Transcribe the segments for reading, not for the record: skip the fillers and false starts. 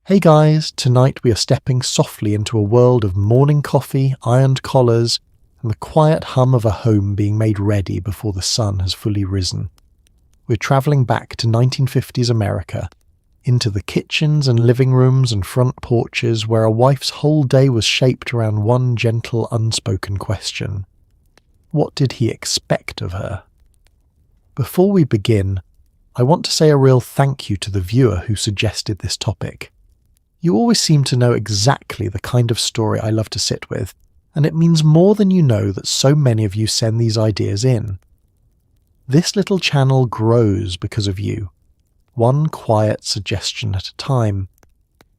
Hey guys, tonight we are stepping softly into a world of morning coffee, ironed collars, and the quiet hum of a home being made ready before the sun has fully risen. We're travelling back to 1950s America, into the kitchens and living rooms and front porches where a wife's whole day was shaped around one gentle unspoken question. What did he expect of her? Before we begin, I want to say a real thank you to the viewer who suggested this topic. You always seem to know exactly the kind of story I love to sit with, and it means more than you know that so many of you send these ideas in. This little channel grows because of you, one quiet suggestion at a time.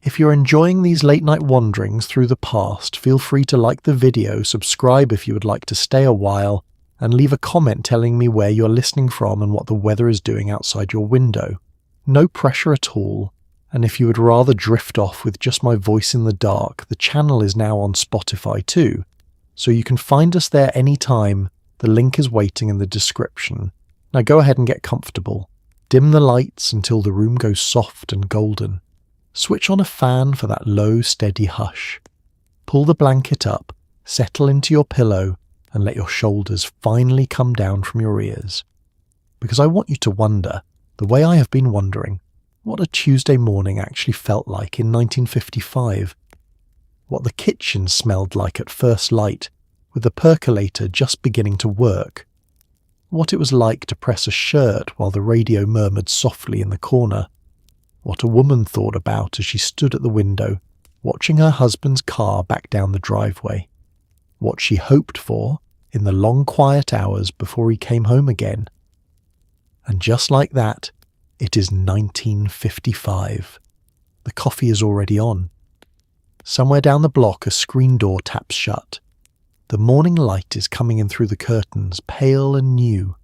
If you're enjoying these late-night wanderings through the past, feel free to like the video, subscribe if you would like to stay a while, and leave a comment telling me where you're listening from and what the weather is doing outside your window. No pressure at all. And if you would rather drift off with just my voice in the dark, the channel is now on Spotify too, so you can find us there anytime. The link is waiting in the description. Now go ahead and get comfortable. Dim the lights until the room goes soft and golden. Switch on a fan for that low, steady hush. Pull the blanket up, settle into your pillow, and let your shoulders finally come down from your ears. Because I want you to wonder, the way I have been wondering, what a Tuesday morning actually felt like in 1955. What the kitchen smelled like at first light, with the percolator just beginning to work. What it was like to press a shirt while the radio murmured softly in the corner. What a woman thought about as she stood at the window, watching her husband's car back down the driveway. What she hoped for in the long quiet hours before he came home again. And just like that, it is 1955. The coffee is already on. Somewhere down the block a screen door taps shut. The morning light is coming in through the curtains, pale and new,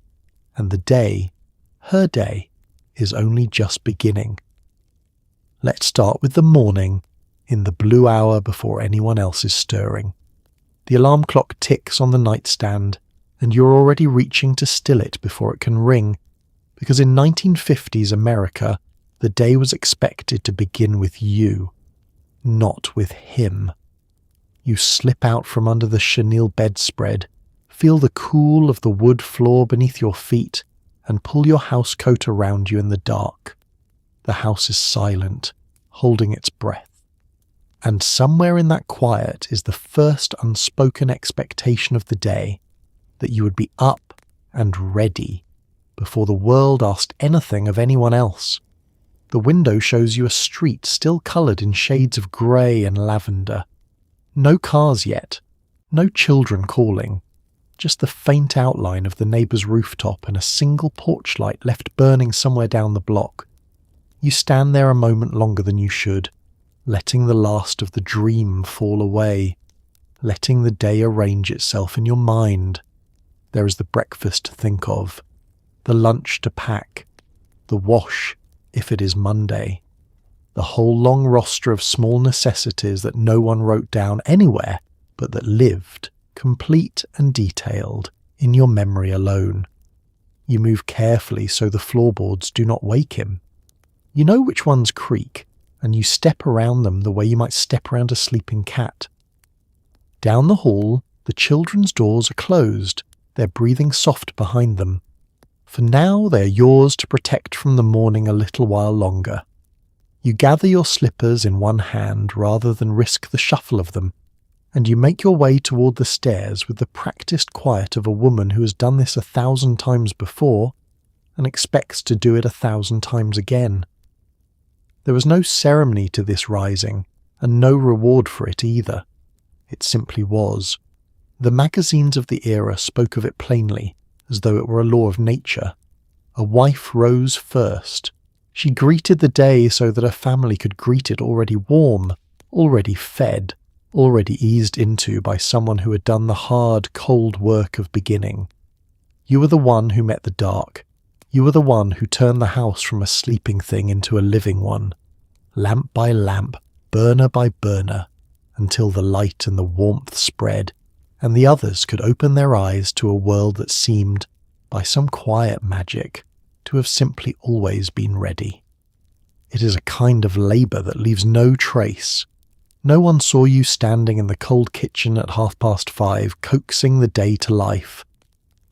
and the day, her day, is only just beginning. Let's start with the morning, in the blue hour before anyone else is stirring. The alarm clock ticks on the nightstand, and you're already reaching to still it before it can ring, because in 1950s America, the day was expected to begin with you, not with him. You slip out from under the chenille bedspread, feel the cool of the wood floor beneath your feet, and pull your housecoat around you in the dark. The house is silent, holding its breath. And somewhere in that quiet is the first unspoken expectation of the day, that you would be up and ready before the world asked anything of anyone else. The window shows you a street still coloured in shades of grey and lavender. No cars yet, no children calling, just the faint outline of the neighbour's rooftop and a single porch light left burning somewhere down the block. You stand there a moment longer than you should, letting the last of the dream fall away, letting the day arrange itself in your mind. There is the breakfast to think of, the lunch to pack, the wash if it is Monday, the whole long roster of small necessities that no one wrote down anywhere, but that lived, complete and detailed, in your memory alone. You move carefully so the floorboards do not wake him. You know which ones creak, and you step around them the way you might step around a sleeping cat. Down the hall, the children's doors are closed, their breathing soft behind them. For now they are yours to protect from the morning a little while longer. You gather your slippers in one hand rather than risk the shuffle of them, and you make your way toward the stairs with the practiced quiet of a woman who has done this 1,000 times before and expects to do it 1,000 times again. There was no ceremony to this rising, and no reward for it either. It simply was. The magazines of the era spoke of it plainly, as though it were a law of nature. A wife rose first. She greeted the day so that her family could greet it already warm, already fed, already eased into by someone who had done the hard, cold work of beginning. You were the one who met the dark. You were the one who turned the house from a sleeping thing into a living one, lamp by lamp, burner by burner, until the light and the warmth spread, and the others could open their eyes to a world that seemed, by some quiet magic, to have simply always been ready. It is a kind of labour that leaves no trace. No one saw you standing in the cold kitchen at 5:30, coaxing the day to life.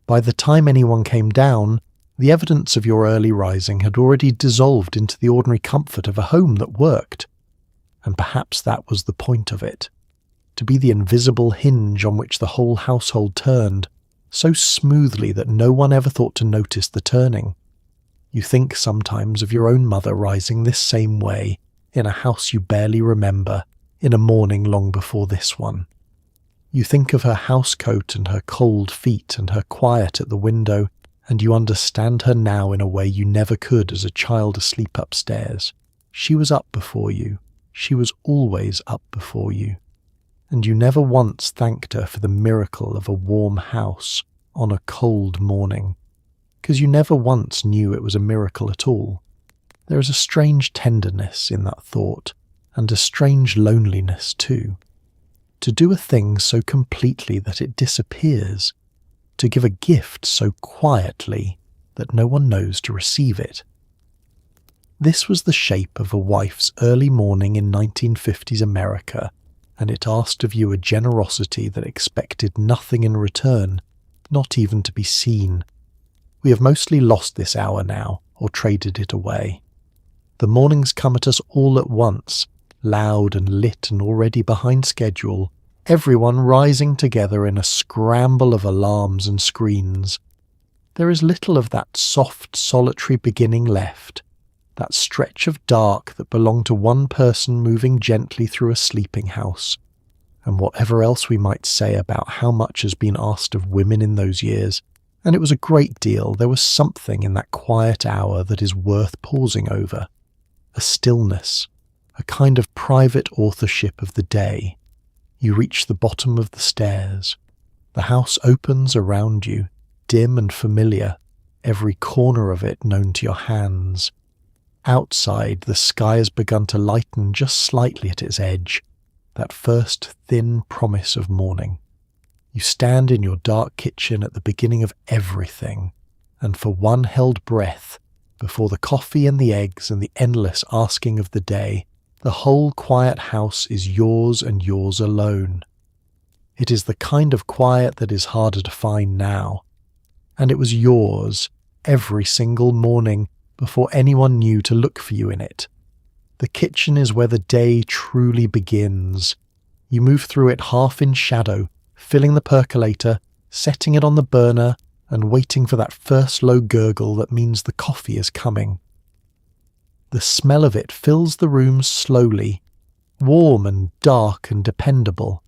By the time anyone came down, the evidence of your early rising had already dissolved into the ordinary comfort of a home that worked. And perhaps that was the point of it. To be the invisible hinge on which the whole household turned, so smoothly that no one ever thought to notice the turning. You think sometimes of your own mother rising this same way, in a house you barely remember, in a morning long before this one. You think of her housecoat and her cold feet and her quiet at the window, and you understand her now in a way you never could as a child asleep upstairs. She was up before you. She was always up before you. And you never once thanked her for the miracle of a warm house on a cold morning, because you never once knew it was a miracle at all. There is a strange tenderness in that thought, and a strange loneliness too. To do a thing so completely that it disappears, to give a gift so quietly that no one knows to receive it. This was the shape of a wife's early morning in 1950s America, and it asked of you a generosity that expected nothing in return, not even to be seen. We have mostly lost this hour now, or traded it away. The mornings come at us all at once, loud and lit and already behind schedule, everyone rising together in a scramble of alarms and screens. There is little of that soft, solitary beginning left, that stretch of dark that belonged to one person moving gently through a sleeping house. And whatever else we might say about how much has been asked of women in those years, and it was a great deal, there was something in that quiet hour that is worth pausing over. A stillness, a kind of private authorship of the day. You reach the bottom of the stairs. The house opens around you, dim and familiar, every corner of it known to your hands. Outside, the sky has begun to lighten just slightly at its edge, that first thin promise of morning. You stand in your dark kitchen at the beginning of everything, and for one held breath, before the coffee and the eggs and the endless asking of the day, the whole quiet house is yours and yours alone. It is the kind of quiet that is harder to find now, and it was yours every single morning before anyone knew to look for you in it. The kitchen is where the day truly begins. You move through it half in shadow, filling the percolator, setting it on the burner, and waiting for that first low gurgle that means the coffee is coming. The smell of it fills the room slowly, warm and dark and dependable.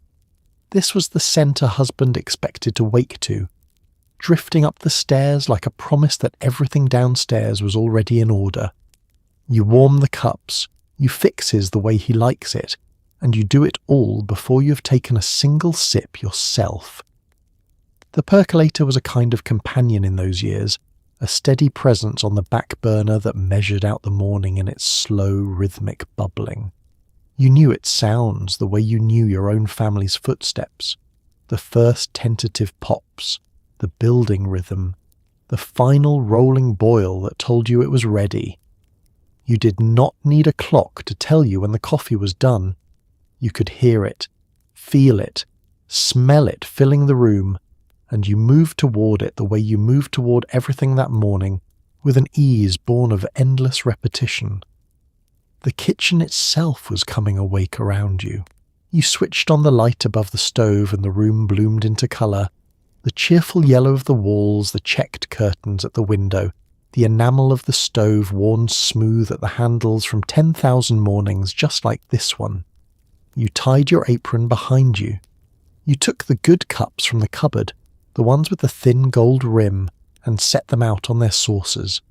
This was the scent a husband expected to wake to, drifting up the stairs like a promise that everything downstairs was already in order. You warm the cups, you fix his the way he likes it, and you do it all before you have taken a single sip yourself. The percolator was a kind of companion in those years, a steady presence on the back burner that measured out the morning in its slow, rhythmic bubbling. You knew its sounds the way you knew your own family's footsteps, the first tentative pops, the building rhythm, the final rolling boil that told you it was ready. You did not need a clock to tell you when the coffee was done. You could hear it, feel it, smell it filling the room, and you moved toward it the way you moved toward everything that morning, with an ease born of endless repetition. The kitchen itself was coming awake around you. You switched on the light above the stove and the room bloomed into colour. The cheerful yellow of the walls, the checked curtains at the window, the enamel of the stove worn smooth at the handles from 10,000 mornings just like this one. You tied your apron behind you. You took the good cups from the cupboard, the ones with the thin gold rim, and set them out on their saucers.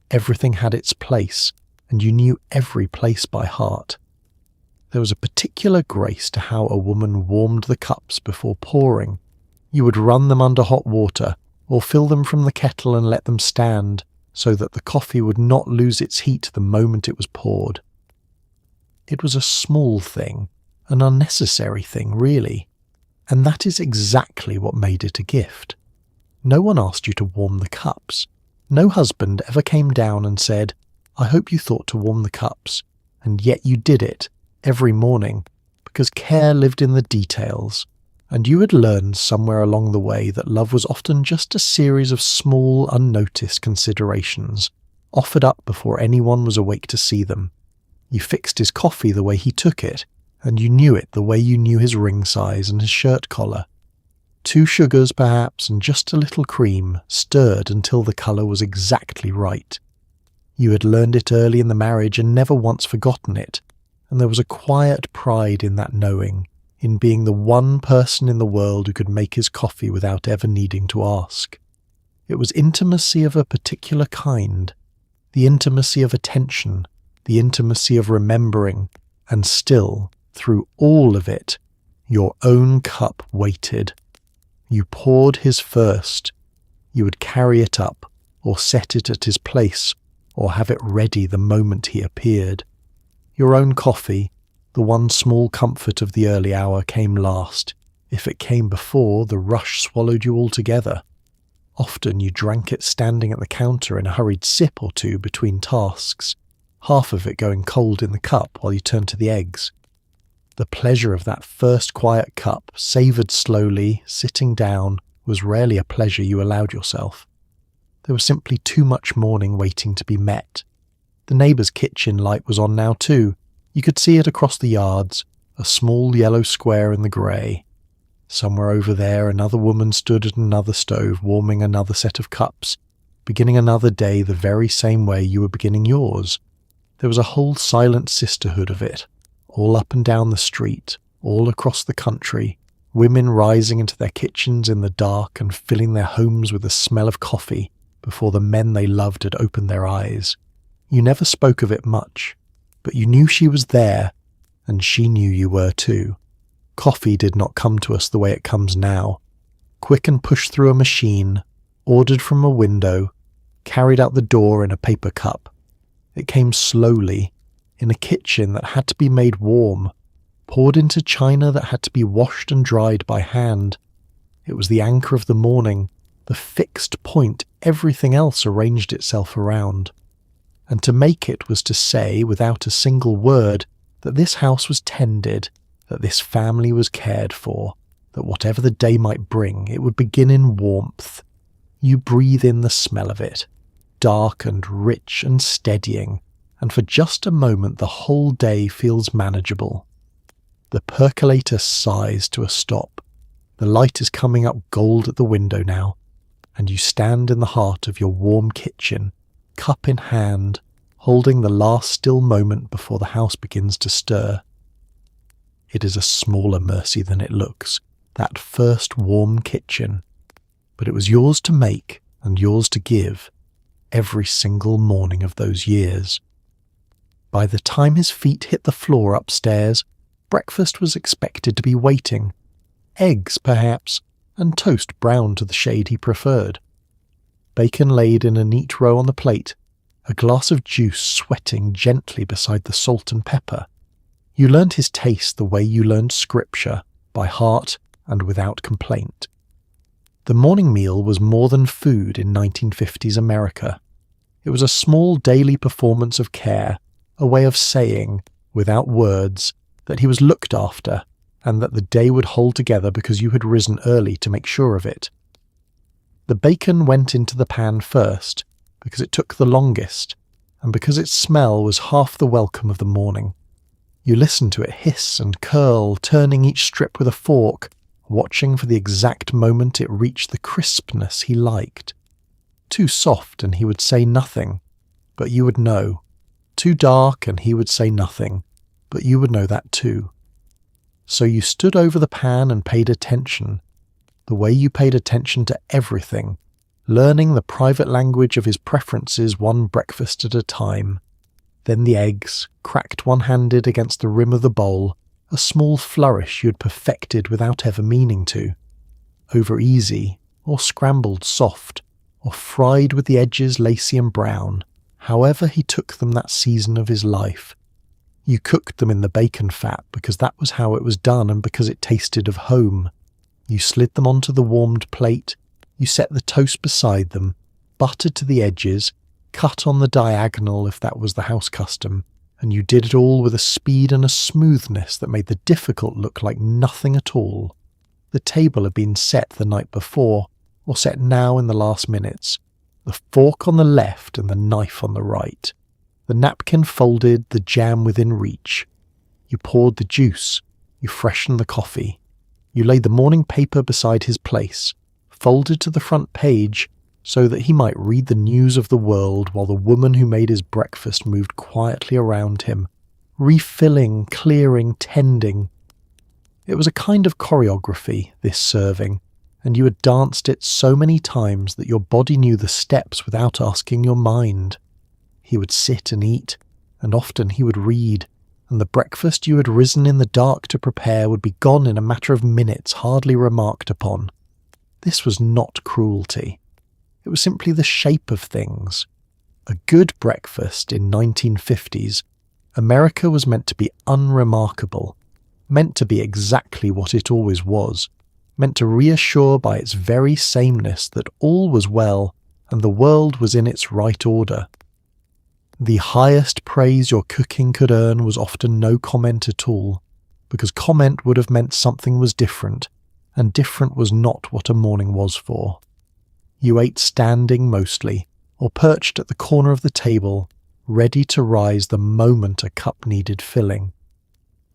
Everything had its place, and you knew every place by heart. There was a particular grace to how a woman warmed the cups before pouring. You would run them under hot water, or fill them from the kettle and let them stand, so that the coffee would not lose its heat the moment it was poured. It was a small thing, an unnecessary thing, really, and that is exactly what made it a gift. No one asked you to warm the cups. No husband ever came down and said, I hope you thought to warm the cups, and yet you did it every morning because care lived in the details, and you had learned somewhere along the way that love was often just a series of small, unnoticed considerations, offered up before anyone was awake to see them. You fixed his coffee the way he took it, and you knew it the way you knew his ring size and his shirt collar. 2 sugars perhaps and just a little cream, stirred until the colour was exactly right. You had learned it early in the marriage and never once forgotten it, and there was a quiet pride in that knowing, in being the one person in the world who could make his coffee without ever needing to ask. It was intimacy of a particular kind, the intimacy of attention, the intimacy of remembering, and still, through all of it, your own cup waited. You poured his first. You would carry it up, or set it at his place, or have it ready the moment he appeared. Your own coffee, the one small comfort of the early hour, came last. If it came before, the rush swallowed you altogether. Often you drank it standing at the counter in a hurried sip or two between tasks, half of it going cold in the cup while you turned to the eggs. The pleasure of that first quiet cup, savoured slowly, sitting down, was rarely a pleasure you allowed yourself. There was simply too much morning waiting to be met. The neighbour's kitchen light was on now too. You could see it across the yards, a small yellow square in the grey. Somewhere over there another woman stood at another stove warming another set of cups, beginning another day the very same way you were beginning yours. There was a whole silent sisterhood of it, all up and down the street, all across the country, women rising into their kitchens in the dark and filling their homes with the smell of coffee before the men they loved had opened their eyes. You never spoke of it much, but you knew she was there, and she knew you were too. Coffee did not come to us the way it comes now, quick and pushed through a machine, ordered from a window, carried out the door in a paper cup. It came slowly, in a kitchen that had to be made warm, poured into china that had to be washed and dried by hand. It was the anchor of the morning, the fixed point everything else arranged itself around. And to make it was to say, without a single word, that this house was tended, that this family was cared for, that whatever the day might bring, it would begin in warmth. You breathe in the smell of it, dark and rich and steadying, and for just a moment the whole day feels manageable. The percolator sighs to a stop. The light is coming up gold at the window now, and you stand in the heart of your warm kitchen, cup in hand, holding the last still moment before the house begins to stir. It is a smaller mercy than it looks, that first warm kitchen, but it was yours to make and yours to give every single morning of those years. By the time his feet hit the floor upstairs, breakfast was expected to be waiting. Eggs, perhaps, and toast browned to the shade he preferred. Bacon laid in a neat row on the plate, a glass of juice sweating gently beside the salt and pepper. You learned his taste the way you learned scripture, by heart and without complaint. The morning meal was more than food in 1950s America. It was a small daily performance of care, a way of saying, without words, that he was looked after, and that the day would hold together because you had risen early to make sure of it. The bacon went into the pan first, because it took the longest, and because its smell was half the welcome of the morning. You listened to it hiss and curl, turning each strip with a fork, watching for the exact moment it reached the crispness he liked. Too soft and he would say nothing, but you would know. Too dark and he would say nothing, but you would know that too. So you stood over the pan and paid attention, the way you paid attention to everything, learning the private language of his preferences one breakfast at a time. Then the eggs, cracked one-handed against the rim of the bowl, a small flourish you had perfected without ever meaning to. Over easy, or scrambled soft, or fried with the edges lacy and brown, however he took them that season of his life. You cooked them in the bacon fat because that was how it was done and because it tasted of home. You slid them onto the warmed plate, you set the toast beside them, buttered to the edges, cut on the diagonal if that was the house custom, and you did it all with a speed and a smoothness that made the difficult look like nothing at all. The table had been set the night before, or set now in the last minutes. The fork on the left and the knife on the right. The napkin folded, the jam within reach. You poured the juice. You freshened the coffee. You laid the morning paper beside his place, folded to the front page so that he might read the news of the world while the woman who made his breakfast moved quietly around him, refilling, clearing, tending. It was a kind of choreography, this serving, and you had danced it so many times that your body knew the steps without asking your mind. He would sit and eat, and often he would read, and the breakfast you had risen in the dark to prepare would be gone in a matter of minutes, hardly remarked upon. This was not cruelty. It was simply the shape of things. A good breakfast in 1950s, America was meant to be unremarkable, meant to be exactly what it always was, meant to reassure by its very sameness that all was well and the world was in its right order. The highest praise your cooking could earn was often no comment at all, because comment would have meant something was different, and different was not what a morning was for. You ate standing mostly, or perched at the corner of the table, ready to rise the moment a cup needed filling.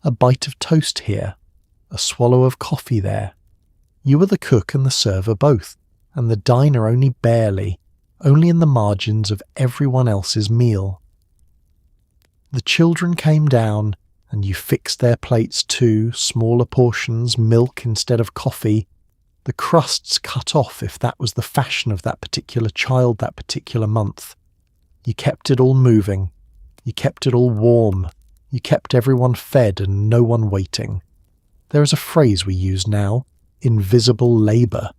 A bite of toast here, a swallow of coffee there. You were the cook and the server both, and the diner only barely, only in the margins of everyone else's meal. The children came down, and you fixed their plates too, smaller portions, milk instead of coffee, the crusts cut off if that was the fashion of that particular child that particular month. You kept it all moving. You kept it all warm. You kept everyone fed and no one waiting. There is a phrase we use now, invisible labour,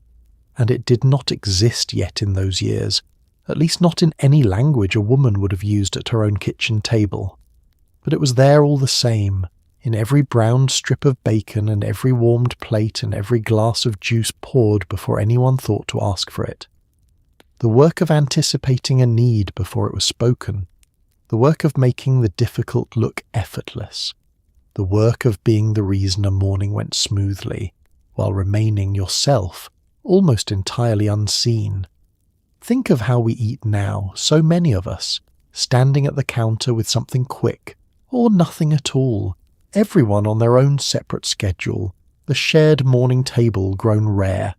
and it did not exist yet in those years, at least not in any language a woman would have used at her own kitchen table. But it was there all the same, in every browned strip of bacon and every warmed plate and every glass of juice poured before anyone thought to ask for it. The work of anticipating a need before it was spoken. The work of making the difficult look effortless. The work of being the reason a morning went smoothly, while remaining yourself, almost entirely unseen. Think of how we eat now, so many of us, standing at the counter with something quick, or nothing at all, everyone on their own separate schedule, the shared morning table grown rare.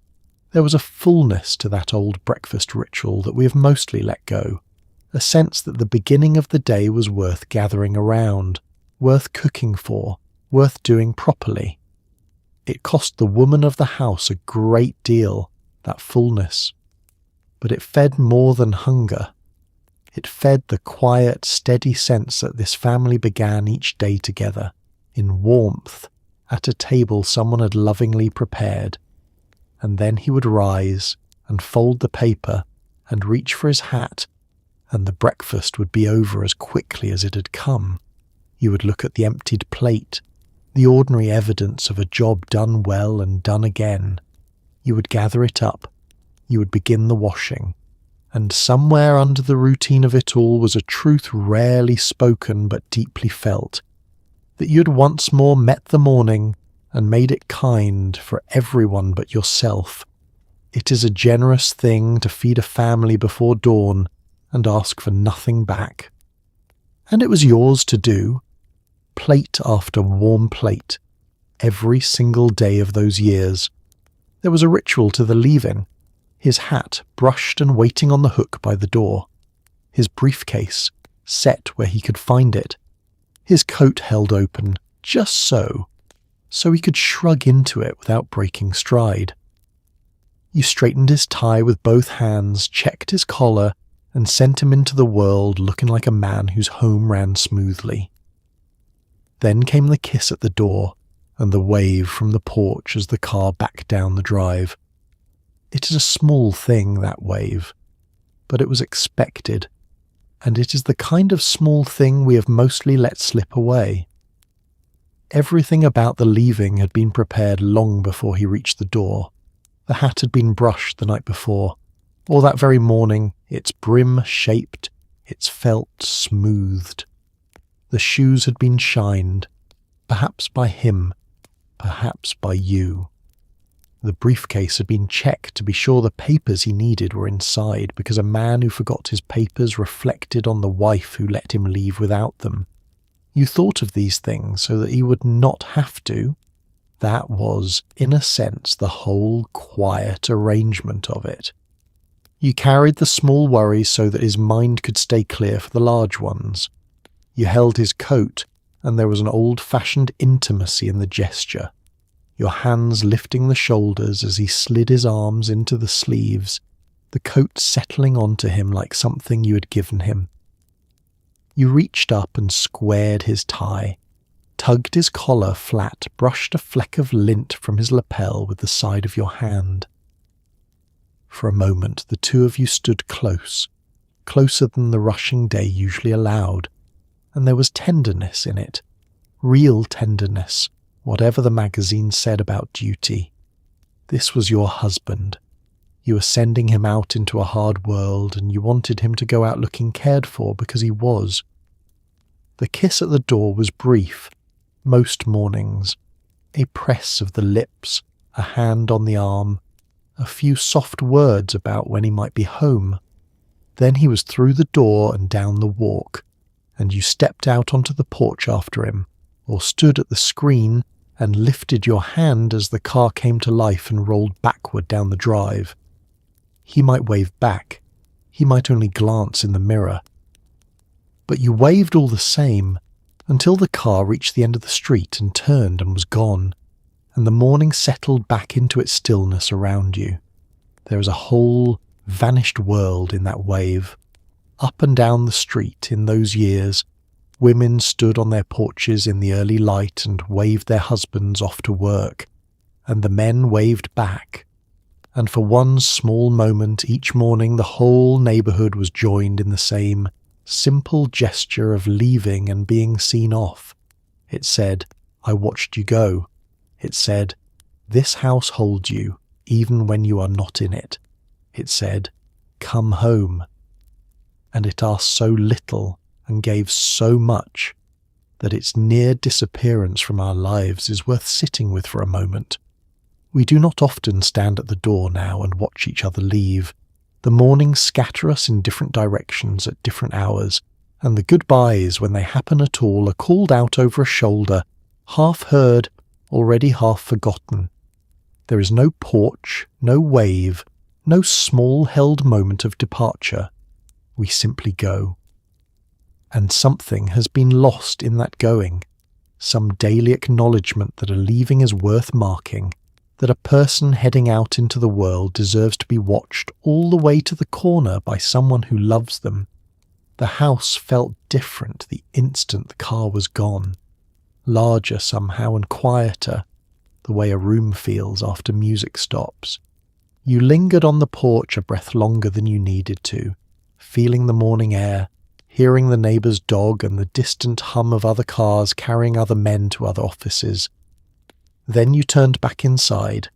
There was a fullness to that old breakfast ritual that we have mostly let go, a sense that the beginning of the day was worth gathering around, worth cooking for, worth doing properly. It cost the woman of the house a great deal, that fullness. But it fed more than hunger. It fed the quiet, steady sense that this family began each day together, in warmth, at a table someone had lovingly prepared. And then he would rise and fold the paper and reach for his hat, and the breakfast would be over as quickly as it had come. You would look at the emptied plate, the ordinary evidence of a job done well and done again. You would gather it up. You would begin the washing. And somewhere under the routine of it all was a truth rarely spoken but deeply felt, that you had once more met the morning and made it kind for everyone but yourself. It is a generous thing to feed a family before dawn and ask for nothing back. And it was yours to do, plate after warm plate, every single day of those years. There was a ritual to the leaving, his hat brushed and waiting on the hook by the door, his briefcase set where he could find it, his coat held open, just so he could shrug into it without breaking stride. You straightened his tie with both hands, checked his collar, and sent him into the world looking like a man whose home ran smoothly. Then came the kiss at the door, and the wave from the porch as the car backed down the drive. It is a small thing, that wave, but it was expected, and it is the kind of small thing we have mostly let slip away. Everything about the leaving had been prepared long before he reached the door. The hat had been brushed the night before, or that very morning, its brim shaped, its felt smoothed. The shoes had been shined, perhaps by him, perhaps by you. The briefcase had been checked to be sure the papers he needed were inside, because a man who forgot his papers reflected on the wife who let him leave without them. You thought of these things so that he would not have to. That was, in a sense, the whole quiet arrangement of it. You carried the small worries so that his mind could stay clear for the large ones. You held his coat, and there was an old-fashioned intimacy in the gesture, your hands lifting the shoulders as he slid his arms into the sleeves, the coat settling onto him like something you had given him. You reached up and squared his tie, tugged his collar flat, brushed a fleck of lint from his lapel with the side of your hand. For a moment the two of you stood close, closer than the rushing day usually allowed, and there was tenderness in it, real tenderness, whatever the magazine said about duty. This was your husband. You were sending him out into a hard world, and you wanted him to go out looking cared for because he was. The kiss at the door was brief, most mornings. A press of the lips, a hand on the arm, a few soft words about when he might be home. Then he was through the door and down the walk, and you stepped out onto the porch after him, or stood at the screen and lifted your hand as the car came to life and rolled backward down the drive. He might wave back. He might only glance in the mirror. But you waved all the same, until the car reached the end of the street and turned and was gone, and the morning settled back into its stillness around you. There was a whole vanished world in that wave. Up and down the street in those years, women stood on their porches in the early light and waved their husbands off to work, and the men waved back. And for one small moment each morning the whole neighbourhood was joined in the same simple gesture of leaving and being seen off. It said, "I watched you go." It said, "This house holds you, even when you are not in it." It said, "Come home." And it asked so little and gave so much that its near disappearance from our lives is worth sitting with for a moment. We do not often stand at the door now and watch each other leave. The mornings scatter us in different directions at different hours, and the goodbyes, when they happen at all, are called out over a shoulder, half heard, already half forgotten. There is no porch, no wave, no small-held moment of departure. We simply go. And something has been lost in that going, some daily acknowledgement that a leaving is worth marking, that a person heading out into the world deserves to be watched all the way to the corner by someone who loves them. The house felt different the instant the car was gone, larger somehow and quieter, the way a room feels after music stops. You lingered on the porch a breath longer than you needed to, feeling the morning air, hearing the neighbour's dog and the distant hum of other cars carrying other men to other offices. Then you turned back inside,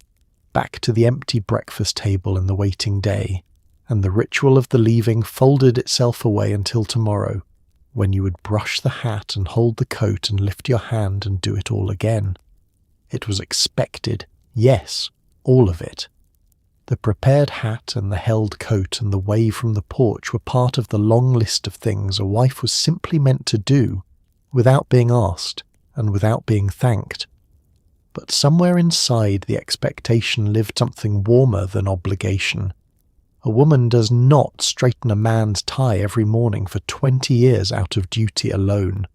back to the empty breakfast table and the waiting day, and the ritual of the leaving folded itself away until tomorrow, when you would brush the hat and hold the coat and lift your hand and do it all again. It was expected, yes, all of it. The prepared hat and the held coat and the wave from the porch were part of the long list of things a wife was simply meant to do, without being asked and without being thanked. But somewhere inside the expectation lived something warmer than obligation. A woman does not straighten a man's tie every morning for 20 years out of duty alone.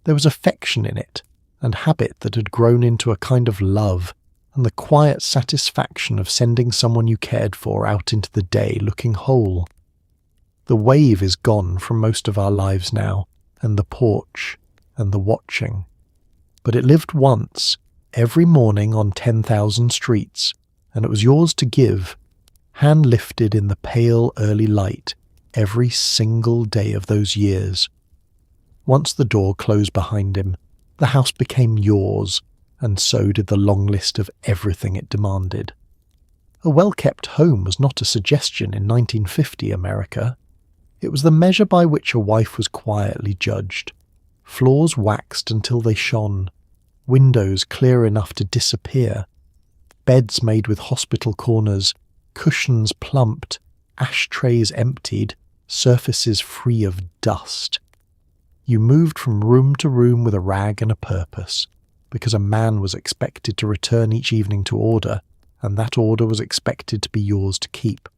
There was affection in it, and habit that had grown into a kind of love, and the quiet satisfaction of sending someone you cared for out into the day looking whole. The wave is gone from most of our lives now, and the porch, and the watching. But it lived once, every morning on 10,000 streets, and it was yours to give, hand lifted in the pale early light, every single day of those years. Once the door closed behind him, the house became yours, and so did the long list of everything it demanded. A well-kept home was not a suggestion in 1950 America. It was the measure by which a wife was quietly judged. Floors waxed until they shone, windows clear enough to disappear, beds made with hospital corners, cushions plumped, ashtrays emptied, surfaces free of dust. You moved from room to room with a rag and a purpose, because a man was expected to return each evening to order, and that order was expected to be yours to keep.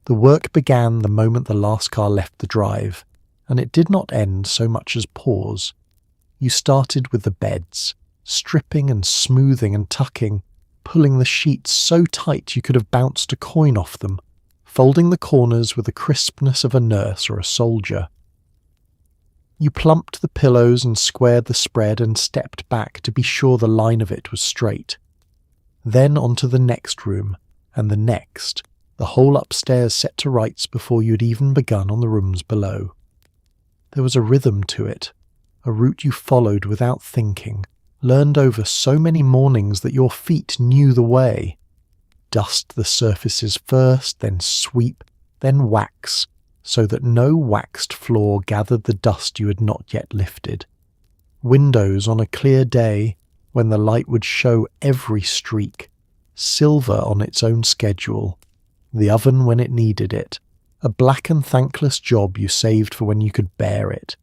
The work began the moment the last car left the drive, and it did not end so much as pause. You started with the beds, stripping and smoothing and tucking, pulling the sheets so tight you could have bounced a coin off them, folding the corners with the crispness of a nurse or a soldier. You plumped the pillows and squared the spread and stepped back to be sure the line of it was straight. Then on to the next room, and the next, the whole upstairs set to rights before you had even begun on the rooms below. There was a rhythm to it, a route you followed without thinking, learned over so many mornings that your feet knew the way. Dust the surfaces first, then sweep, then wax, so that no waxed floor gathered the dust you had not yet lifted. Windows on a clear day, when the light would show every streak, silver on its own schedule, the oven when it needed it, a black and thankless job you saved for when you could bear it.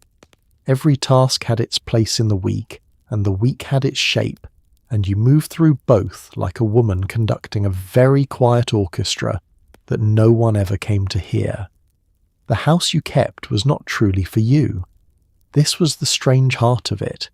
Every task had its place in the week, and the week had its shape, and you moved through both like a woman conducting a very quiet orchestra that no one ever came to hear. The house you kept was not truly for you. This was the strange heart of it.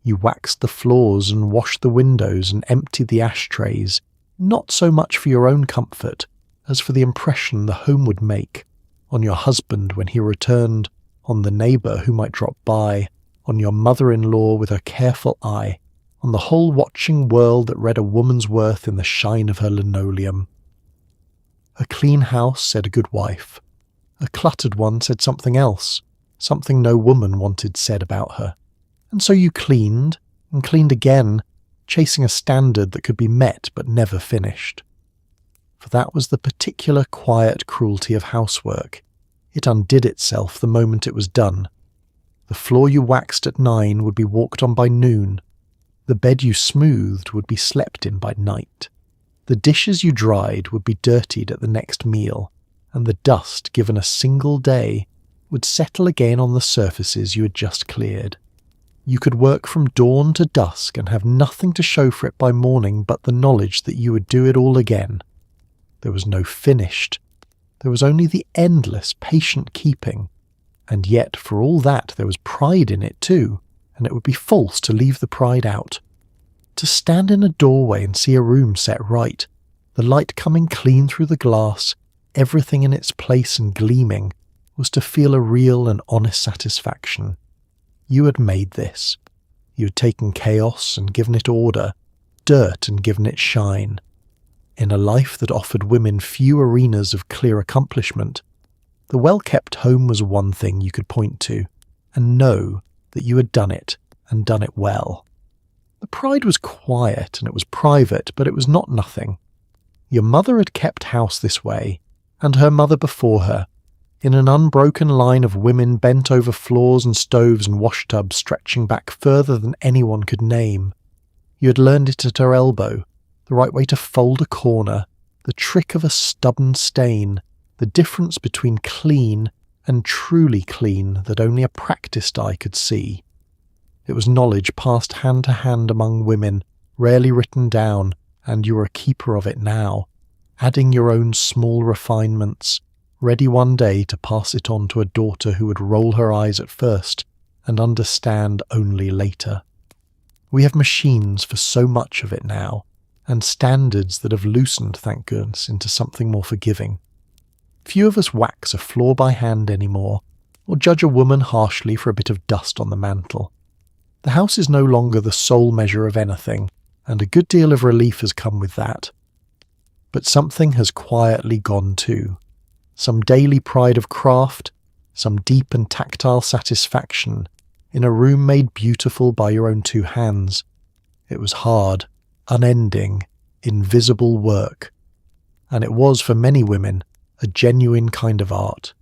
You waxed the floors and washed the windows and emptied the ashtrays, not so much for your own comfort as for the impression the home would make on your husband when he returned, on the neighbour who might drop by, on your mother-in-law with her careful eye, on the whole watching world that read a woman's worth in the shine of her linoleum. A clean house said a good wife. A cluttered one said something else, something no woman wanted said about her. And so you cleaned, and cleaned again, chasing a standard that could be met but never finished. For that was the particular quiet cruelty of housework. It undid itself the moment it was done. The floor you waxed at 9 would be walked on by noon. The bed you smoothed would be slept in by night. The dishes you dried would be dirtied at the next meal, and the dust, given a single day, would settle again on the surfaces you had just cleared. You could work from dawn to dusk and have nothing to show for it by morning but the knowledge that you would do it all again. There was no finished. There was only the endless, patient keeping. And yet, for all that, there was pride in it too, and it would be false to leave the pride out. To stand in a doorway and see a room set right, the light coming clean through the glass, everything in its place and gleaming, was to feel a real and honest satisfaction. You had made this. You had taken chaos and given it order, dirt and given it shine. In a life that offered women few arenas of clear accomplishment, the well-kept home was one thing you could point to, and know that you had done it, and done it well. The pride was quiet and it was private, but it was not nothing. Your mother had kept house this way, and her mother before her, in an unbroken line of women bent over floors and stoves and washtubs stretching back further than anyone could name. You had learned it at her elbow, the right way to fold a corner, the trick of a stubborn stain, the difference between clean and truly clean that only a practised eye could see. It was knowledge passed hand to hand among women, rarely written down, and you were a keeper of it now, adding your own small refinements, ready one day to pass it on to a daughter who would roll her eyes at first and understand only later. We have machines for so much of it now, and standards that have loosened, thank goodness, into something more forgiving. Few of us wax a floor by hand anymore, or judge a woman harshly for a bit of dust on the mantel. The house is no longer the sole measure of anything, and a good deal of relief has come with that. But something has quietly gone too. Some daily pride of craft, some deep and tactile satisfaction in a room made beautiful by your own two hands. It was hard, unending, invisible work, and it was for many women a genuine kind of art.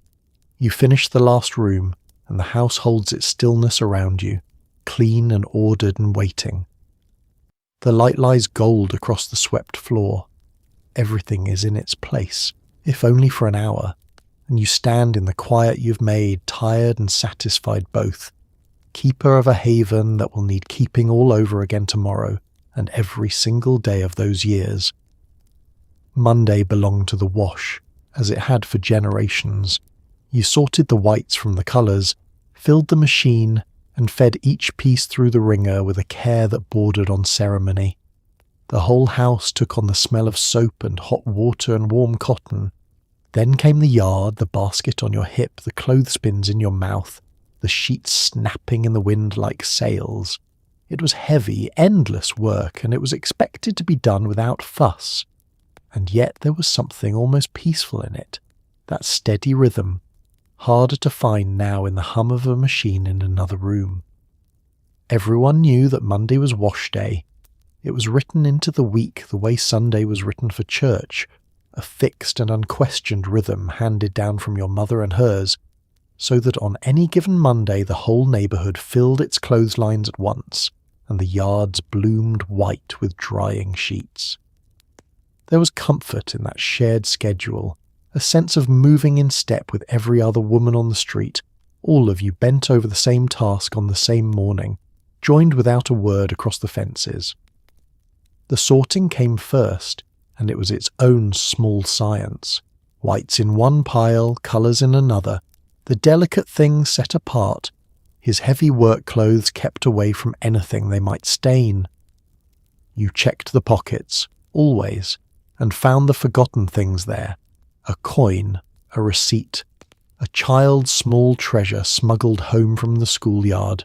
You finish the last room, and the house holds its stillness around you, clean and ordered and waiting. The light lies gold across the swept floor. Everything is in its place, if only for an hour, and you stand in the quiet you've made, tired and satisfied both, keeper of a haven that will need keeping all over again tomorrow and every single day of those years. Monday belonged to the wash, as it had for generations. You sorted the whites from the colours, filled the machine, and fed each piece through the wringer with a care that bordered on ceremony. The whole house took on the smell of soap and hot water and warm cotton. Then came the yard, the basket on your hip, the clothespins in your mouth, the sheets snapping in the wind like sails. It was heavy, endless work, and it was expected to be done without fuss. And yet there was something almost peaceful in it, that steady rhythm, harder to find now in the hum of a machine in another room. Everyone knew that Monday was wash day. It was written into the week the way Sunday was written for church, a fixed and unquestioned rhythm handed down from your mother and hers, so that on any given Monday the whole neighbourhood filled its clotheslines at once, and the yards bloomed white with drying sheets. There was comfort in that shared schedule, a sense of moving in step with every other woman on the street, all of you bent over the same task on the same morning, joined without a word across the fences. The sorting came first, and it was its own small science. Whites in one pile, colours in another, the delicate things set apart, his heavy work clothes kept away from anything they might stain. You checked the pockets, always, and found the forgotten things there. A coin, a receipt, a child's small treasure smuggled home from the schoolyard.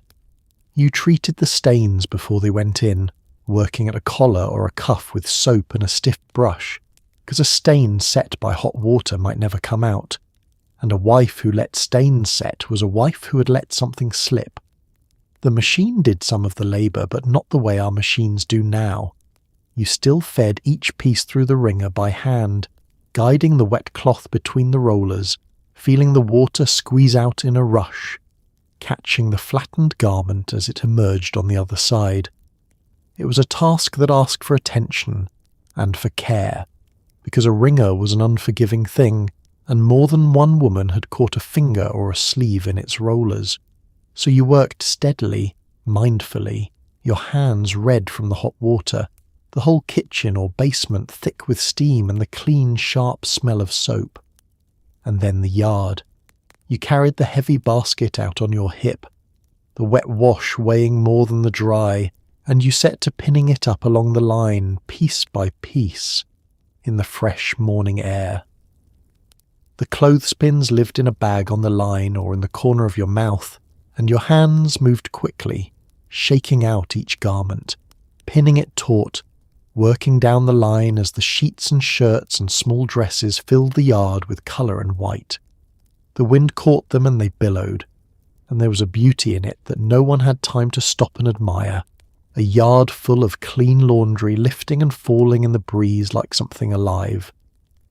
You treated the stains before they went in, working at a collar or a cuff with soap and a stiff brush, because a stain set by hot water might never come out, and a wife who let stains set was a wife who had let something slip. The machine did some of the labour, but not the way our machines do now. You still fed each piece through the wringer by hand, guiding the wet cloth between the rollers, feeling the water squeeze out in a rush, catching the flattened garment as it emerged on the other side. It was a task that asked for attention and for care, because a wringer was an unforgiving thing, and more than one woman had caught a finger or a sleeve in its rollers. So you worked steadily, mindfully, your hands red from the hot water, the whole kitchen or basement thick with steam and the clean, sharp smell of soap. And then the yard. You carried the heavy basket out on your hip, the wet wash weighing more than the dry, and you set to pinning it up along the line, piece by piece, in the fresh morning air. The clothespins lived in a bag on the line or in the corner of your mouth, and your hands moved quickly, shaking out each garment, pinning it taut, working down the line as the sheets and shirts and small dresses filled the yard with colour and white. The wind caught them and they billowed, and there was a beauty in it that no one had time to stop and admire, a yard full of clean laundry lifting and falling in the breeze like something alive.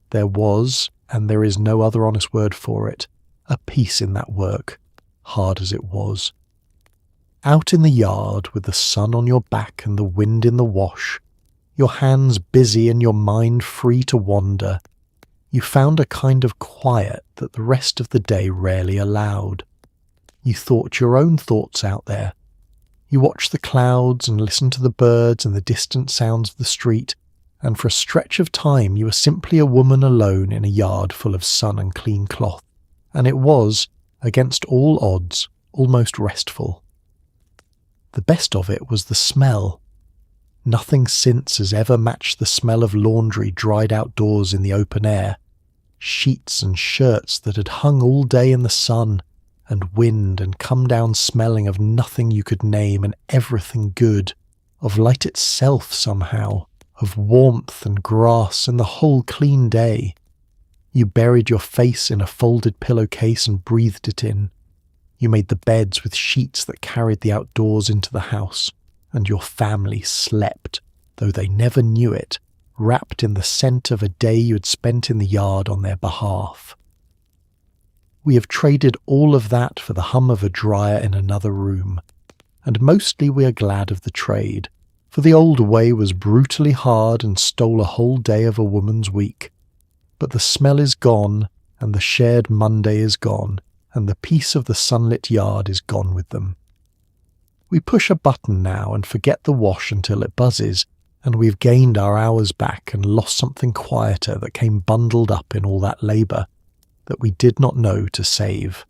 There was, and there is no other honest word for it, a peace in that work, hard as it was. Out in the yard, with the sun on your back and the wind in the wash, your hands busy and your mind free to wander, you found a kind of quiet that the rest of the day rarely allowed. You thought your own thoughts out there. You watched the clouds and listened to the birds and the distant sounds of the street, and for a stretch of time you were simply a woman alone in a yard full of sun and clean cloth, and it was, against all odds, almost restful. The best of it was the smell. Nothing since has ever matched the smell of laundry dried outdoors in the open air, sheets and shirts that had hung all day in the sun, and wind and come down smelling of nothing you could name and everything good, of light itself somehow, of warmth and grass and the whole clean day. You buried your face in a folded pillowcase and breathed it in. You made the beds with sheets that carried the outdoors into the house, and your family slept, though they never knew it, wrapped in the scent of a day you had spent in the yard on their behalf. We have traded all of that for the hum of a dryer in another room, and mostly we are glad of the trade, for the old way was brutally hard and stole a whole day of a woman's week. But the smell is gone, and the shared Monday is gone, and the peace of the sunlit yard is gone with them. We push a button now and forget the wash until it buzzes, and we've gained our hours back and lost something quieter that came bundled up in all that labour that we did not know to save.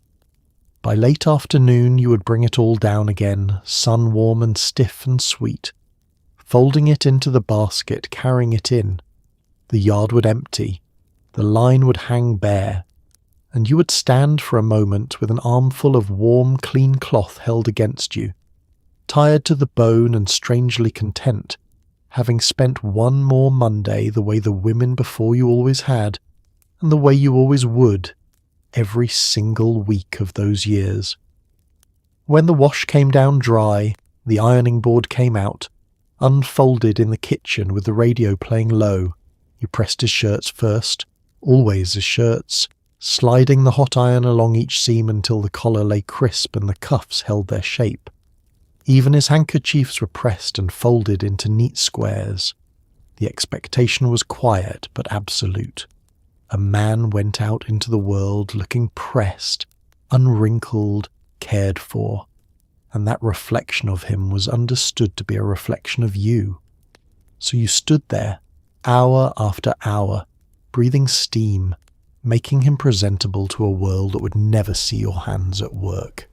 By late afternoon you would bring it all down again, sun-warm and stiff and sweet, folding it into the basket, carrying it in. The yard would empty, the line would hang bare, and you would stand for a moment with an armful of warm, clean cloth held against you, tired to the bone and strangely content, having spent one more Monday the way the women before you always had, and the way you always would, every single week of those years. When the wash came down dry, the ironing board came out, unfolded in the kitchen with the radio playing low. You pressed his shirts first, always his shirts, sliding the hot iron along each seam until the collar lay crisp and the cuffs held their shape. Even his handkerchiefs were pressed and folded into neat squares. The expectation was quiet but absolute. A man went out into the world looking pressed, unwrinkled, cared for, and that reflection of him was understood to be a reflection of you. So you stood there, hour after hour, breathing steam, making him presentable to a world that would never see your hands at work.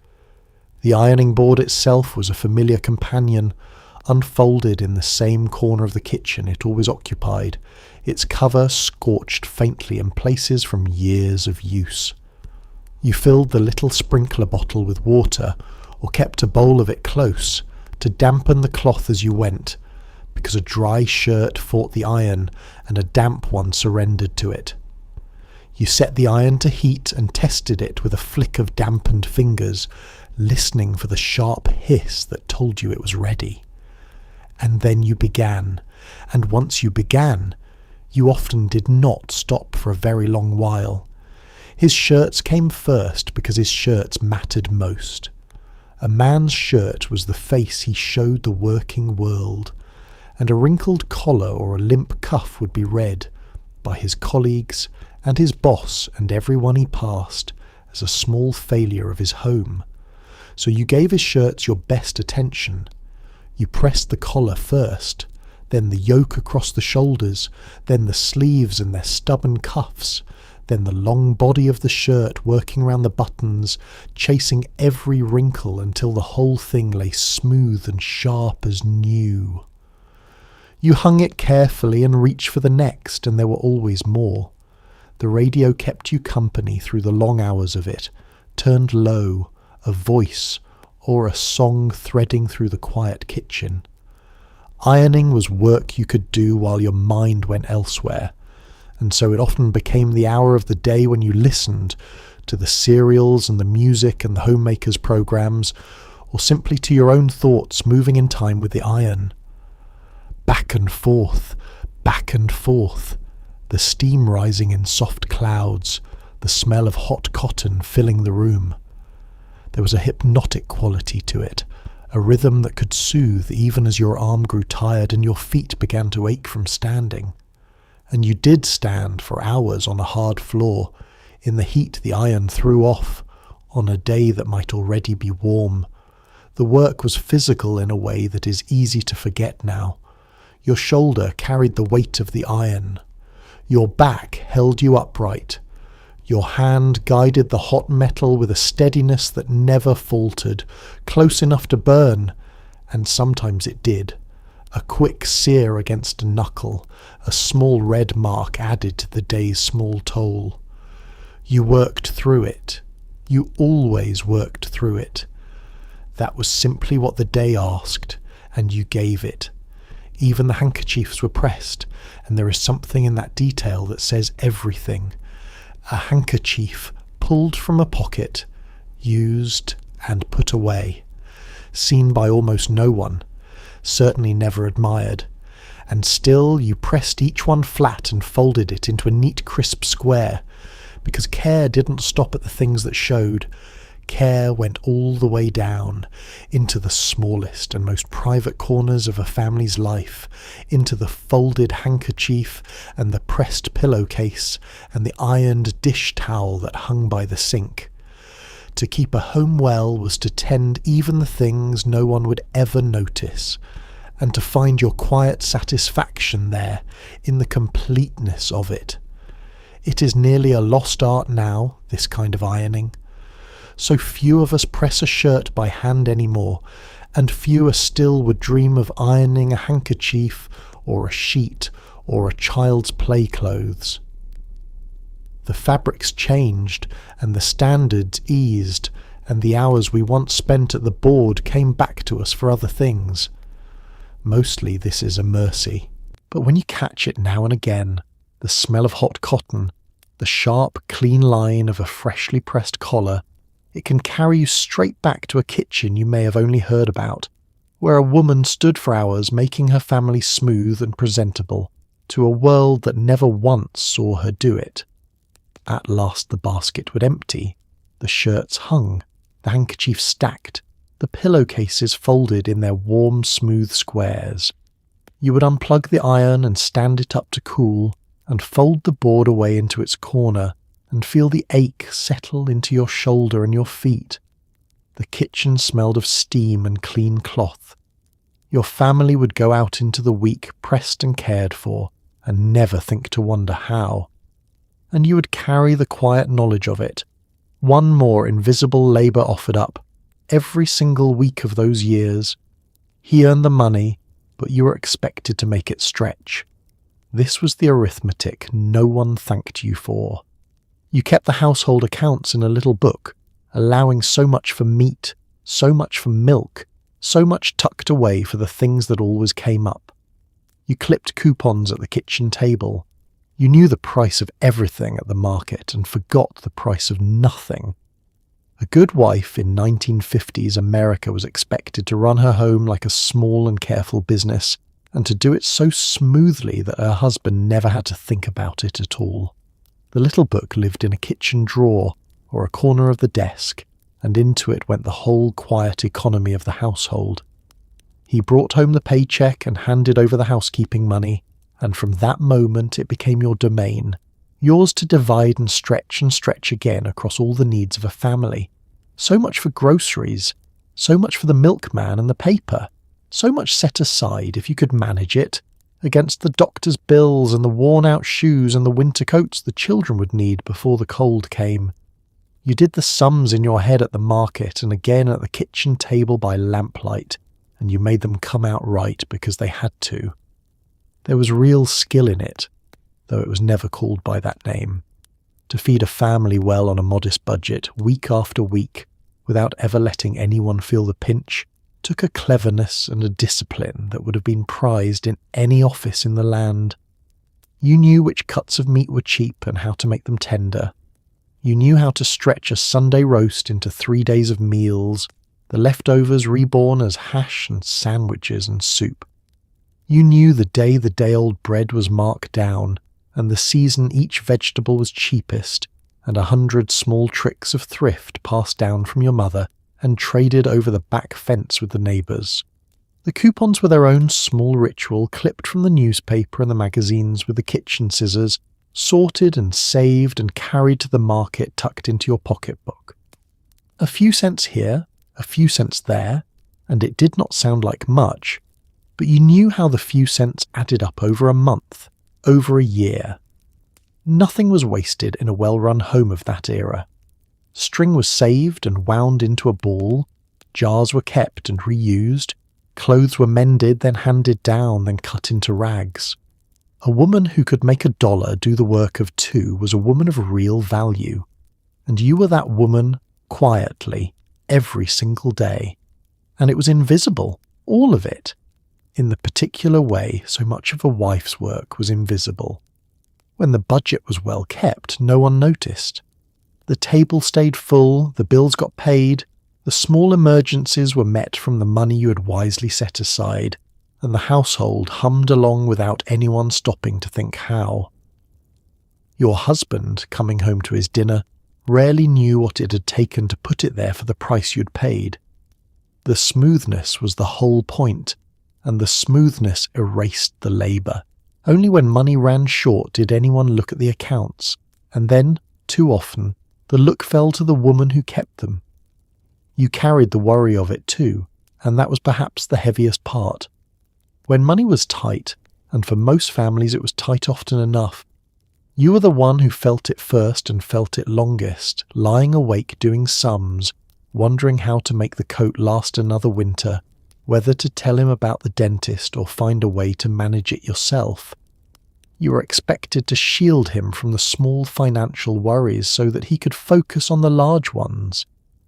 The ironing board itself was a familiar companion, unfolded in the same corner of the kitchen it always occupied, its cover scorched faintly in places from years of use. You filled the little sprinkler bottle with water, or kept a bowl of it close, to dampen the cloth as you went, because a dry shirt fought the iron, and a damp one surrendered to it. You set the iron to heat and tested it with a flick of dampened fingers, listening for the sharp hiss that told you it was ready. And then you began, and once you began, you often did not stop for a very long while. His shirts came first because his shirts mattered most. A man's shirt was the face he showed the working world, and a wrinkled collar or a limp cuff would be read by his colleagues and his boss and everyone he passed as a small failure of his home. So you gave his shirts your best attention. You pressed the collar first, then the yoke across the shoulders, then the sleeves and their stubborn cuffs, then the long body of the shirt working round the buttons, chasing every wrinkle until the whole thing lay smooth and sharp as new. You hung it carefully and reached for the next, and there were always more. The radio kept you company through the long hours of it, turned low, a voice or a song threading through the quiet kitchen. Ironing was work you could do while your mind went elsewhere, and so it often became the hour of the day when you listened to the serials and the music and the homemakers' programs, or simply to your own thoughts moving in time with the iron. Back and forth, the steam rising in soft clouds, the smell of hot cotton filling the room. There was a hypnotic quality to it, a rhythm that could soothe even as your arm grew tired and your feet began to ache from standing. And you did stand for hours on a hard floor, in the heat the iron threw off, on a day that might already be warm. The work was physical in a way that is easy to forget now. Your shoulder carried the weight of the iron. Your back held you upright. Your hand guided the hot metal with a steadiness that never faltered, close enough to burn, and sometimes it did. A quick sear against a knuckle, a small red mark added to the day's small toll. You worked through it. You always worked through it. That was simply what the day asked, and you gave it. Even the handkerchiefs were pressed, and there is something in that detail that says everything. A handkerchief pulled from a pocket, used and put away, seen by almost no one, certainly never admired, and still you pressed each one flat and folded it into a neat crisp square, because care didn't stop at the things that showed. Care went all the way down, into the smallest and most private corners of a family's life, into the folded handkerchief and the pressed pillowcase and the ironed dish towel that hung by the sink. To keep a home well was to tend even the things no one would ever notice, and to find your quiet satisfaction there, in the completeness of it. It is nearly a lost art now, this kind of ironing. So few of us press a shirt by hand anymore, and fewer still would dream of ironing a handkerchief or a sheet or a child's play clothes. The fabrics changed, and the standards eased, and the hours we once spent at the board came back to us for other things. Mostly this is a mercy, but when you catch it now and again, the smell of hot cotton, the sharp, clean line of a freshly pressed collar, it can carry you straight back to a kitchen you may have only heard about, where a woman stood for hours making her family smooth and presentable, to a world that never once saw her do it. At last the basket would empty, the shirts hung, the handkerchiefs stacked, the pillowcases folded in their warm, smooth squares. You would unplug the iron and stand it up to cool, and fold the board away into its corner, and feel the ache settle into your shoulder and your feet. The kitchen smelled of steam and clean cloth. Your family would go out into the week pressed and cared for, and never think to wonder how. And you would carry the quiet knowledge of it, one more invisible labour offered up, every single week of those years. He earned the money, but you were expected to make it stretch. This was the arithmetic no one thanked you for. You kept the household accounts in a little book, allowing so much for meat, so much for milk, so much tucked away for the things that always came up. You clipped coupons at the kitchen table. You knew the price of everything at the market and forgot the price of nothing. A good wife in 1950s America was expected to run her home like a small and careful business, and to do it so smoothly that her husband never had to think about it at all. The little book lived in a kitchen drawer or a corner of the desk, and into it went the whole quiet economy of the household. He brought home the paycheck and handed over the housekeeping money, and from that moment it became your domain, yours to divide and stretch again across all the needs of a family. So much for groceries, so much for the milkman and the paper, so much set aside, if you could manage it, against the doctor's bills and the worn-out shoes and the winter coats the children would need before the cold came. You did the sums in your head at the market and again at the kitchen table by lamplight, and you made them come out right because they had to. There was real skill in it, though it was never called by that name. To feed a family well on a modest budget, week after week, without ever letting anyone feel the pinch, took a cleverness and a discipline that would have been prized in any office in the land. You knew which cuts of meat were cheap and how to make them tender. You knew how to stretch a Sunday roast into 3 days of meals, the leftovers reborn as hash and sandwiches and soup. You knew the day-old bread was marked down, and the season each vegetable was cheapest, and 100 small tricks of thrift passed down from your mother and traded over the back fence with the neighbours. The coupons were their own small ritual, clipped from the newspaper and the magazines with the kitchen scissors, sorted and saved and carried to the market tucked into your pocketbook. A few cents here, a few cents there, and it did not sound like much, but you knew how the few cents added up over a month, over a year. Nothing was wasted in a well-run home of that era. String was saved and wound into a ball, jars were kept and reused, clothes were mended, then handed down, then cut into rags. A woman who could make $1 do the work of 2 was a woman of real value, and you were that woman quietly, every single day. And it was invisible, all of it. In the particular way so much of a wife's work was invisible. When the budget was well kept, no one noticed. The table stayed full, the bills got paid, the small emergencies were met from the money you had wisely set aside, and the household hummed along without anyone stopping to think how. Your husband, coming home to his dinner, rarely knew what it had taken to put it there for the price you'd paid. The smoothness was the whole point, and the smoothness erased the labour. Only when money ran short did anyone look at the accounts, and then, too often, the look fell to the woman who kept them. You carried the worry of it too, and that was perhaps the heaviest part. When money was tight, and for most families it was tight often enough, you were the one who felt it first and felt it longest, lying awake doing sums, wondering how to make the coat last another winter, whether to tell him about the dentist or find a way to manage it yourself. You were expected to shield him from the small financial worries so that he could focus on the large ones,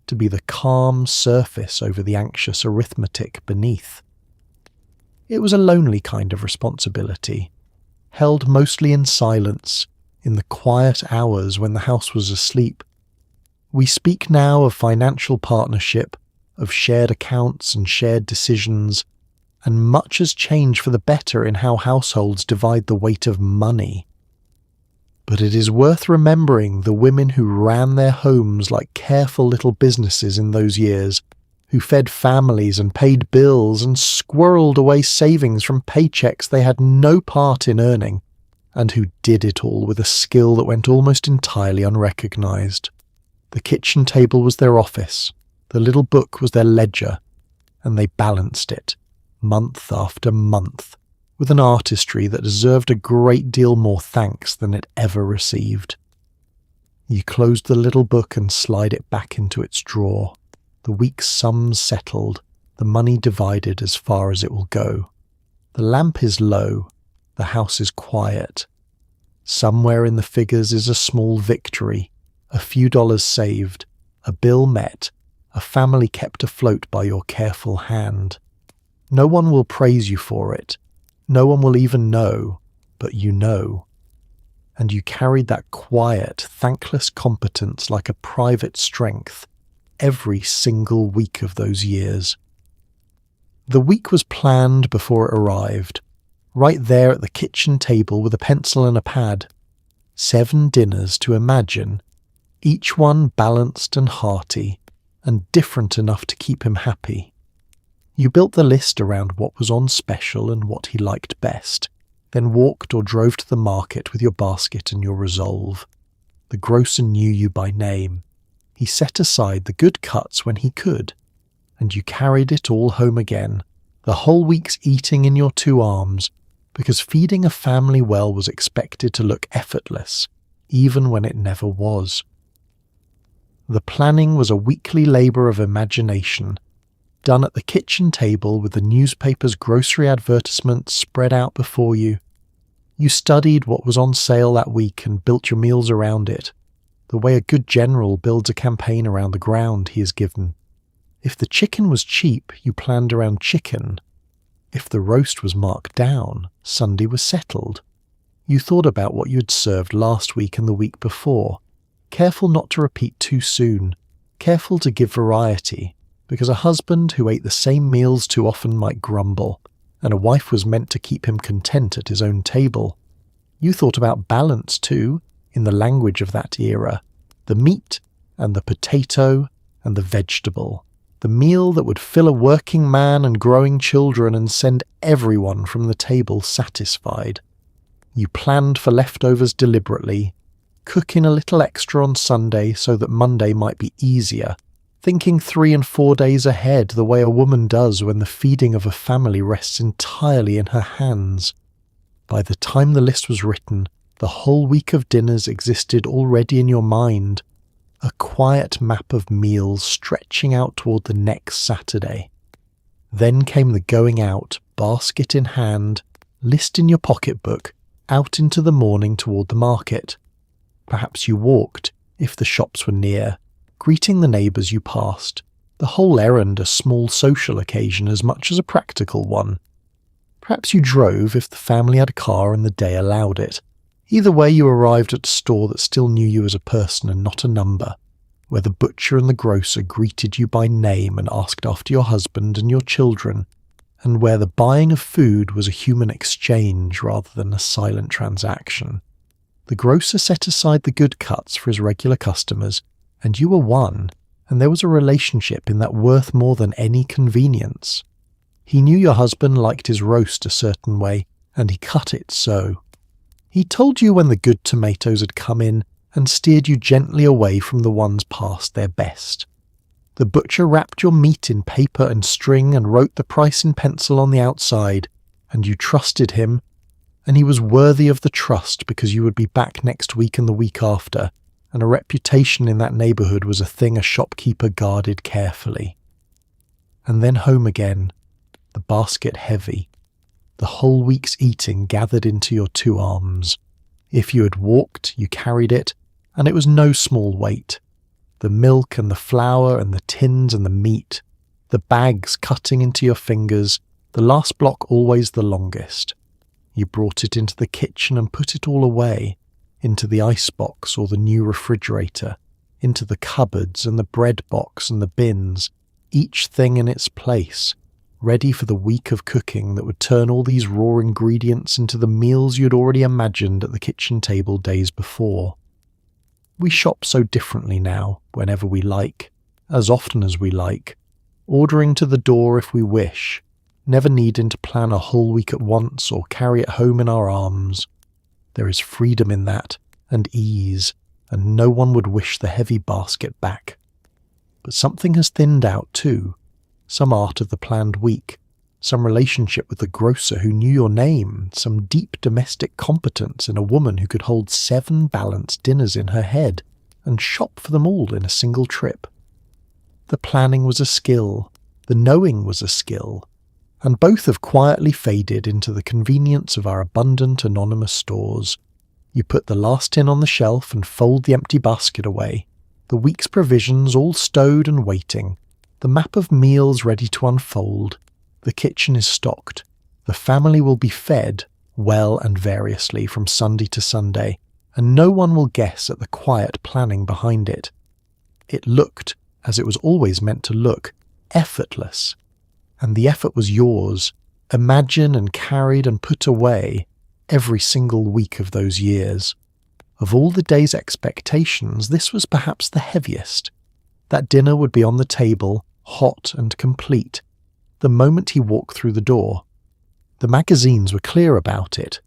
to be the calm surface over the anxious arithmetic beneath. It was a lonely kind of responsibility, held mostly in silence, in the quiet hours when the house was asleep. We speak now of financial partnership, of shared accounts and shared decisions, and much has changed for the better in how households divide the weight of money. But it is worth remembering the women who ran their homes like careful little businesses in those years, who fed families and paid bills and squirreled away savings from paychecks they had no part in earning, and who did it all with a skill that went almost entirely unrecognised. The kitchen table was their office, the little book was their ledger, and they balanced it, month after month, with an artistry that deserved a great deal more thanks than it ever received. You closed the little book and slide it back into its drawer, the week's sums settled, the money divided as far as it will go. The lamp is low, the house is quiet. Somewhere in the figures is a small victory, a few dollars saved, a bill met, a family kept afloat by your careful hand. No one will praise you for it. No one will even know, but you know. And you carried that quiet, thankless competence like a private strength every single week of those years. The week was planned before it arrived, right there at the kitchen table with a pencil and a pad. 7 dinners to imagine, each one balanced and hearty, and different enough to keep him happy. You built the list around what was on special and what he liked best, then walked or drove to the market with your basket and your resolve. The grocer knew you by name. He set aside the good cuts when he could, and you carried it all home again, the whole week's eating in your 2 arms, because feeding a family well was expected to look effortless, even when it never was. The planning was a weekly labour of imagination, done at the kitchen table with the newspaper's grocery advertisements spread out before you. You studied what was on sale that week and built your meals around it, the way a good general builds a campaign around the ground he is given. If the chicken was cheap, you planned around chicken. If the roast was marked down, Sunday was settled. You thought about what you had served last week and the week before, careful not to repeat too soon, careful to give variety, because a husband who ate the same meals too often might grumble, and a wife was meant to keep him content at his own table. You thought about balance too, in the language of that era, the meat and the potato and the vegetable, the meal that would fill a working man and growing children and send everyone from the table satisfied. You planned for leftovers deliberately, cooking a little extra on Sunday so that Monday might be easier, thinking 3 and 4 days ahead the way a woman does when the feeding of a family rests entirely in her hands. By the time the list was written, the whole week of dinners existed already in your mind, a quiet map of meals stretching out toward the next Saturday. Then came the going out, basket in hand, list in your pocketbook, out into the morning toward the market. Perhaps you walked, if the shops were near, greeting the neighbours you passed, the whole errand a small social occasion as much as a practical one. Perhaps you drove if the family had a car and the day allowed it. Either way, you arrived at a store that still knew you as a person and not a number, where the butcher and the grocer greeted you by name and asked after your husband and your children, and where the buying of food was a human exchange rather than a silent transaction. The grocer set aside the good cuts for his regular customers, and you were one, and there was a relationship in that worth more than any convenience. He knew your husband liked his roast a certain way, and he cut it so. He told you when the good tomatoes had come in and steered you gently away from the ones past their best. The butcher wrapped your meat in paper and string and wrote the price in pencil on the outside, and you trusted him, and he was worthy of the trust because you would be back next week and the week after, and a reputation in that neighbourhood was a thing a shopkeeper guarded carefully. And then home again, the basket heavy, the whole week's eating gathered into your 2 arms. If you had walked, you carried it, and it was no small weight. The milk and the flour and the tins and the meat, the bags cutting into your fingers, the last block always the longest. You brought it into the kitchen and put it all away, into the icebox or the new refrigerator, into the cupboards and the bread box and the bins, each thing in its place, ready for the week of cooking that would turn all these raw ingredients into the meals you'd already imagined at the kitchen table days before. We shop so differently now, whenever we like, as often as we like, ordering to the door if we wish, never needing to plan a whole week at once or carry it home in our arms. There is freedom in that, and ease, and no one would wish the heavy basket back. But something has thinned out too, some art of the planned week, some relationship with the grocer who knew your name, some deep domestic competence in a woman who could hold 7 balanced dinners in her head and shop for them all in a single trip. The planning was a skill, the knowing was a skill, and both have quietly faded into the convenience of our abundant anonymous stores. You put the last tin on the shelf and fold the empty basket away, the week's provisions all stowed and waiting, the map of meals ready to unfold. The kitchen is stocked. The family will be fed, well and variously, from Sunday to Sunday, and no one will guess at the quiet planning behind it. It looked, as it was always meant to look, effortless. And the effort was yours, imagined and carried and put away, every single week of those years. Of all the day's expectations, this was perhaps the heaviest. That dinner would be on the table, hot and complete, the moment he walked through the door. The magazines were clear about it.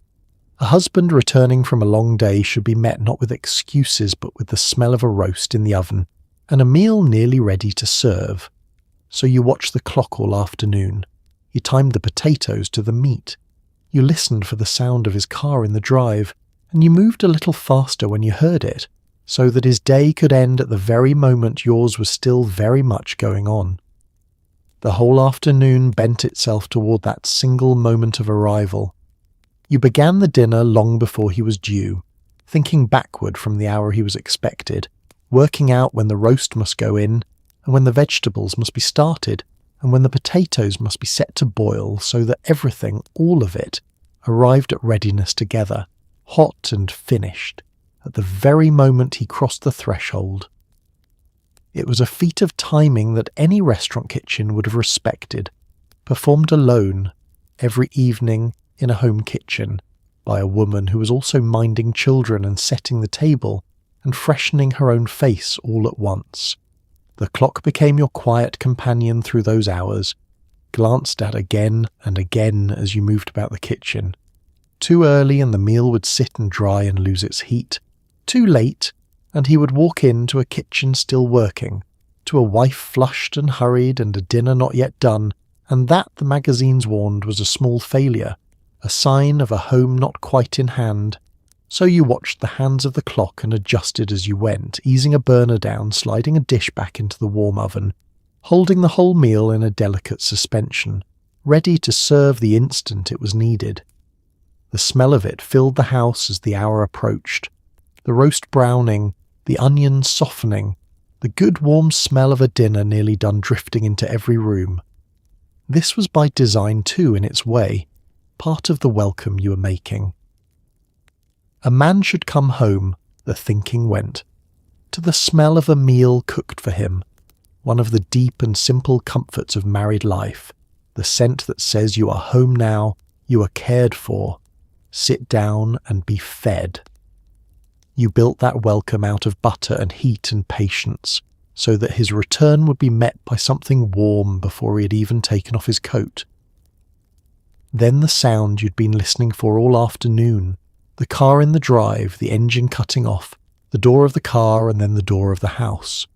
A husband returning from a long day should be met not with excuses but with the smell of a roast in the oven, and a meal nearly ready to serve. So you watched the clock all afternoon. You timed the potatoes to the meat. You listened for the sound of his car in the drive, and you moved a little faster when you heard it, so that his day could end at the very moment yours was still very much going on. The whole afternoon bent itself toward that single moment of arrival. You began the dinner long before he was due, thinking backward from the hour he was expected, working out when the roast must go in, and when the vegetables must be started, and when the potatoes must be set to boil, so that everything, all of it, arrived at readiness together, hot and finished, at the very moment he crossed the threshold. It was a feat of timing that any restaurant kitchen would have respected, performed alone, every evening in a home kitchen, by a woman who was also minding children and setting the table, and freshening her own face all at once. The clock became your quiet companion through those hours, glanced at again and again as you moved about the kitchen. Too early and the meal would sit and dry and lose its heat. Too late, and he would walk into a kitchen still working, to a wife flushed and hurried and a dinner not yet done, and that, the magazines warned, was a small failure, a sign of a home not quite in hand. So you watched the hands of the clock and adjusted as you went, easing a burner down, sliding a dish back into the warm oven, holding the whole meal in a delicate suspension, ready to serve the instant it was needed. The smell of it filled the house as the hour approached, the roast browning, the onions softening, the good warm smell of a dinner nearly done drifting into every room. This was by design too, in its way, part of the welcome you were making. A man should come home, the thinking went, to the smell of a meal cooked for him, one of the deep and simple comforts of married life, the scent that says you are home now, you are cared for, sit down and be fed. You built that welcome out of butter and heat and patience, so that his return would be met by something warm before he had even taken off his coat. Then the sound you'd been listening for all afternoon, the car in the drive, the engine cutting off, the door of the car and then the door of the house.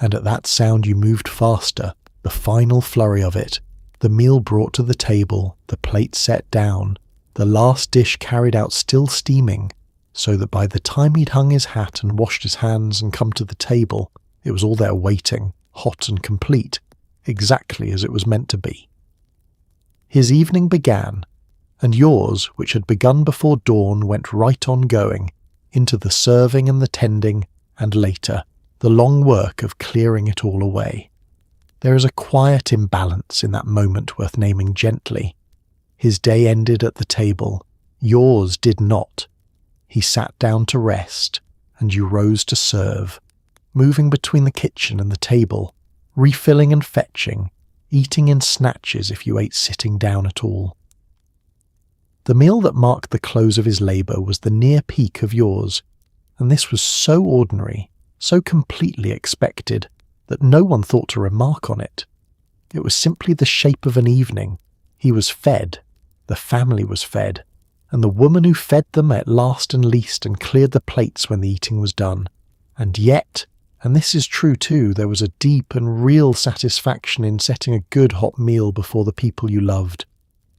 And at that sound you moved faster, the final flurry of it, the meal brought to the table, the plate set down, the last dish carried out still steaming, so that by the time he'd hung his hat and washed his hands and come to the table, it was all there waiting, hot and complete, exactly as it was meant to be. His evening began, and yours, which had begun before dawn, went right on going, into the serving and the tending, and later, the long work of clearing it all away. There is a quiet imbalance in that moment worth naming gently. His day ended at the table, yours did not. He sat down to rest, and you rose to serve, moving between the kitchen and the table, refilling and fetching, eating in snatches if you ate sitting down at all. The meal that marked the close of his labour was the near peak of yours, and this was so ordinary, so completely expected, that no one thought to remark on it. It was simply the shape of an evening. He was fed, the family was fed, and the woman who fed them ate last and least and cleared the plates when the eating was done. And yet, and this is true too, there was a deep and real satisfaction in setting a good hot meal before the people you loved.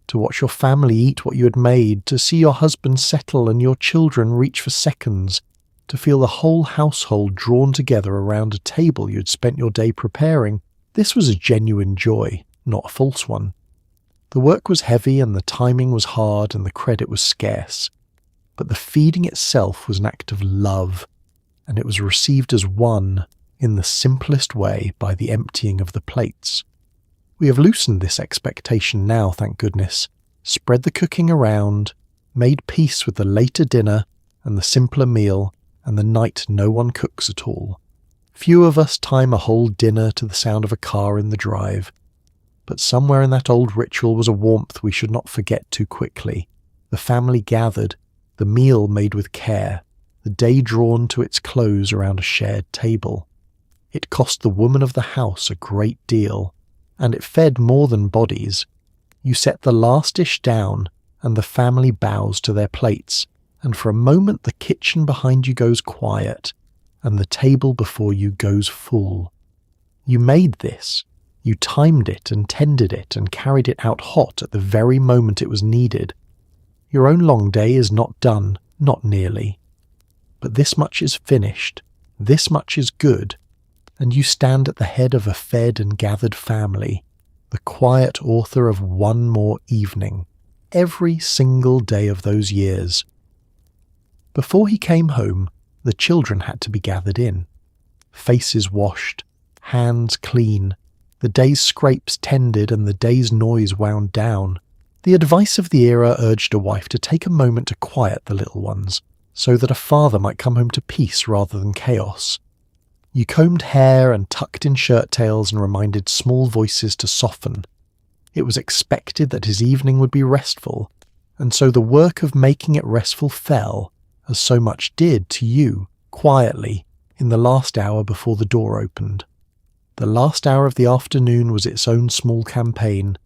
To watch your family eat what you had made, to see your husband settle and your children reach for seconds, to feel the whole household drawn together around a table you had spent your day preparing, this was a genuine joy, not a false one. The work was heavy and the timing was hard and the credit was scarce, but the feeding itself was an act of love, and it was received as one, in the simplest way, by the emptying of the plates. We have loosened this expectation now, thank goodness, spread the cooking around, made peace with the later dinner and the simpler meal, and the night no one cooks at all. Few of us time a whole dinner to the sound of a car in the drive, but somewhere in that old ritual was a warmth we should not forget too quickly. The family gathered, the meal made with care, the day drawn to its close around a shared table. It cost the woman of the house a great deal, and it fed more than bodies. You set the last dish down, and the family bows to their plates, and for a moment the kitchen behind you goes quiet, and the table before you goes full. You made this. You timed it and tended it and carried it out hot at the very moment it was needed. Your own long day is not done, not nearly. But this much is finished, this much is good, and you stand at the head of a fed and gathered family, the quiet author of one more evening, every single day of those years. Before he came home, the children had to be gathered in. Faces washed, hands clean, the day's scrapes tended and the day's noise wound down. The advice of the era urged a wife to take a moment to quiet the little ones, so that a father might come home to peace rather than chaos. You combed hair and tucked in shirt tails and reminded small voices to soften. It was expected that his evening would be restful, and so the work of making it restful fell, as so much did, to you, quietly, in the last hour before the door opened. The last hour of the afternoon was its own small campaign,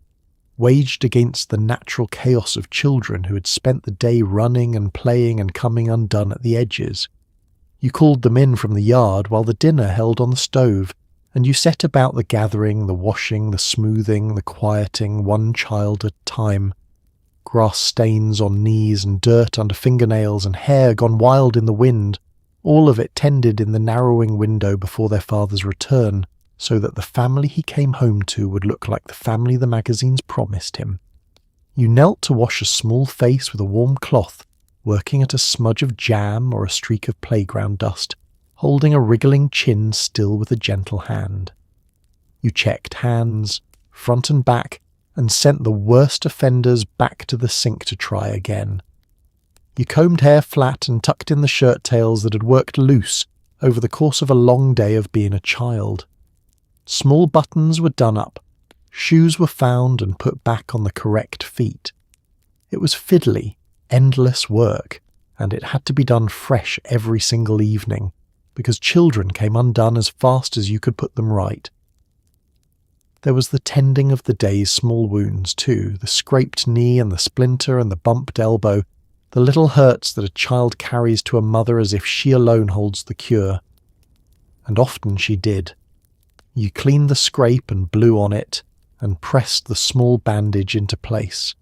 waged against the natural chaos of children who had spent the day running and playing and coming undone at the edges. You called them in from the yard while the dinner held on the stove, and you set about the gathering, the washing, the smoothing, the quieting, one child at a time. Grass stains on knees and dirt under fingernails and hair gone wild in the wind, all of it tended in the narrowing window before their father's return, so that the family he came home to would look like the family the magazines promised him. You knelt to wash a small face with a warm cloth, working at a smudge of jam or a streak of playground dust, holding a wriggling chin still with a gentle hand. You checked hands, front and back, and sent the worst offenders back to the sink to try again. You combed hair flat and tucked in the shirt tails that had worked loose over the course of a long day of being a child. Small buttons were done up, shoes were found and put back on the correct feet. It was fiddly, endless work, and it had to be done fresh every single evening, because children came undone as fast as you could put them right. There was the tending of the day's small wounds too, the scraped knee and the splinter and the bumped elbow, the little hurts that a child carries to a mother as if she alone holds the cure. And often she did. You cleaned the scrape and blew on it, and pressed the small bandage into place.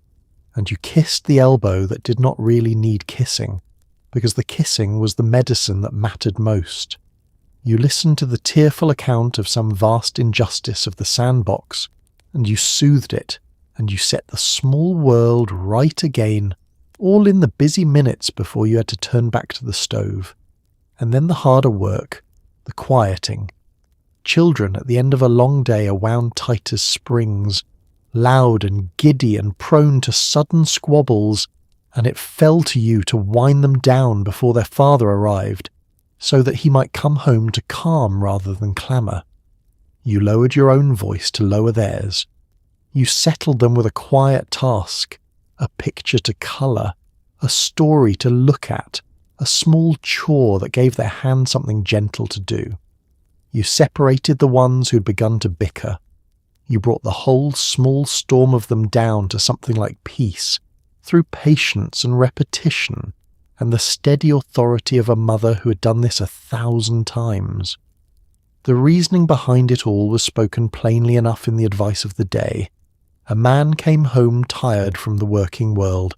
And you kissed the elbow that did not really need kissing, because the kissing was the medicine that mattered most. You listened to the tearful account of some vast injustice of the sandbox, and you soothed it, and you set the small world right again, all in the busy minutes before you had to turn back to the stove. And then the harder work, the quieting. Children at the end of a long day are wound tight as springs, loud and giddy and prone to sudden squabbles, and it fell to you to wind them down before their father arrived, so that he might come home to calm rather than clamour. You lowered your own voice to lower theirs. You settled them with a quiet task, a picture to colour, a story to look at, a small chore that gave their hand something gentle to do. You separated the ones who'd begun to bicker. You brought the whole small storm of them down to something like peace, through patience and repetition, and the steady authority of a mother who had done this 1,000 times. The reasoning behind it all was spoken plainly enough in the advice of the day. A man came home tired from the working world,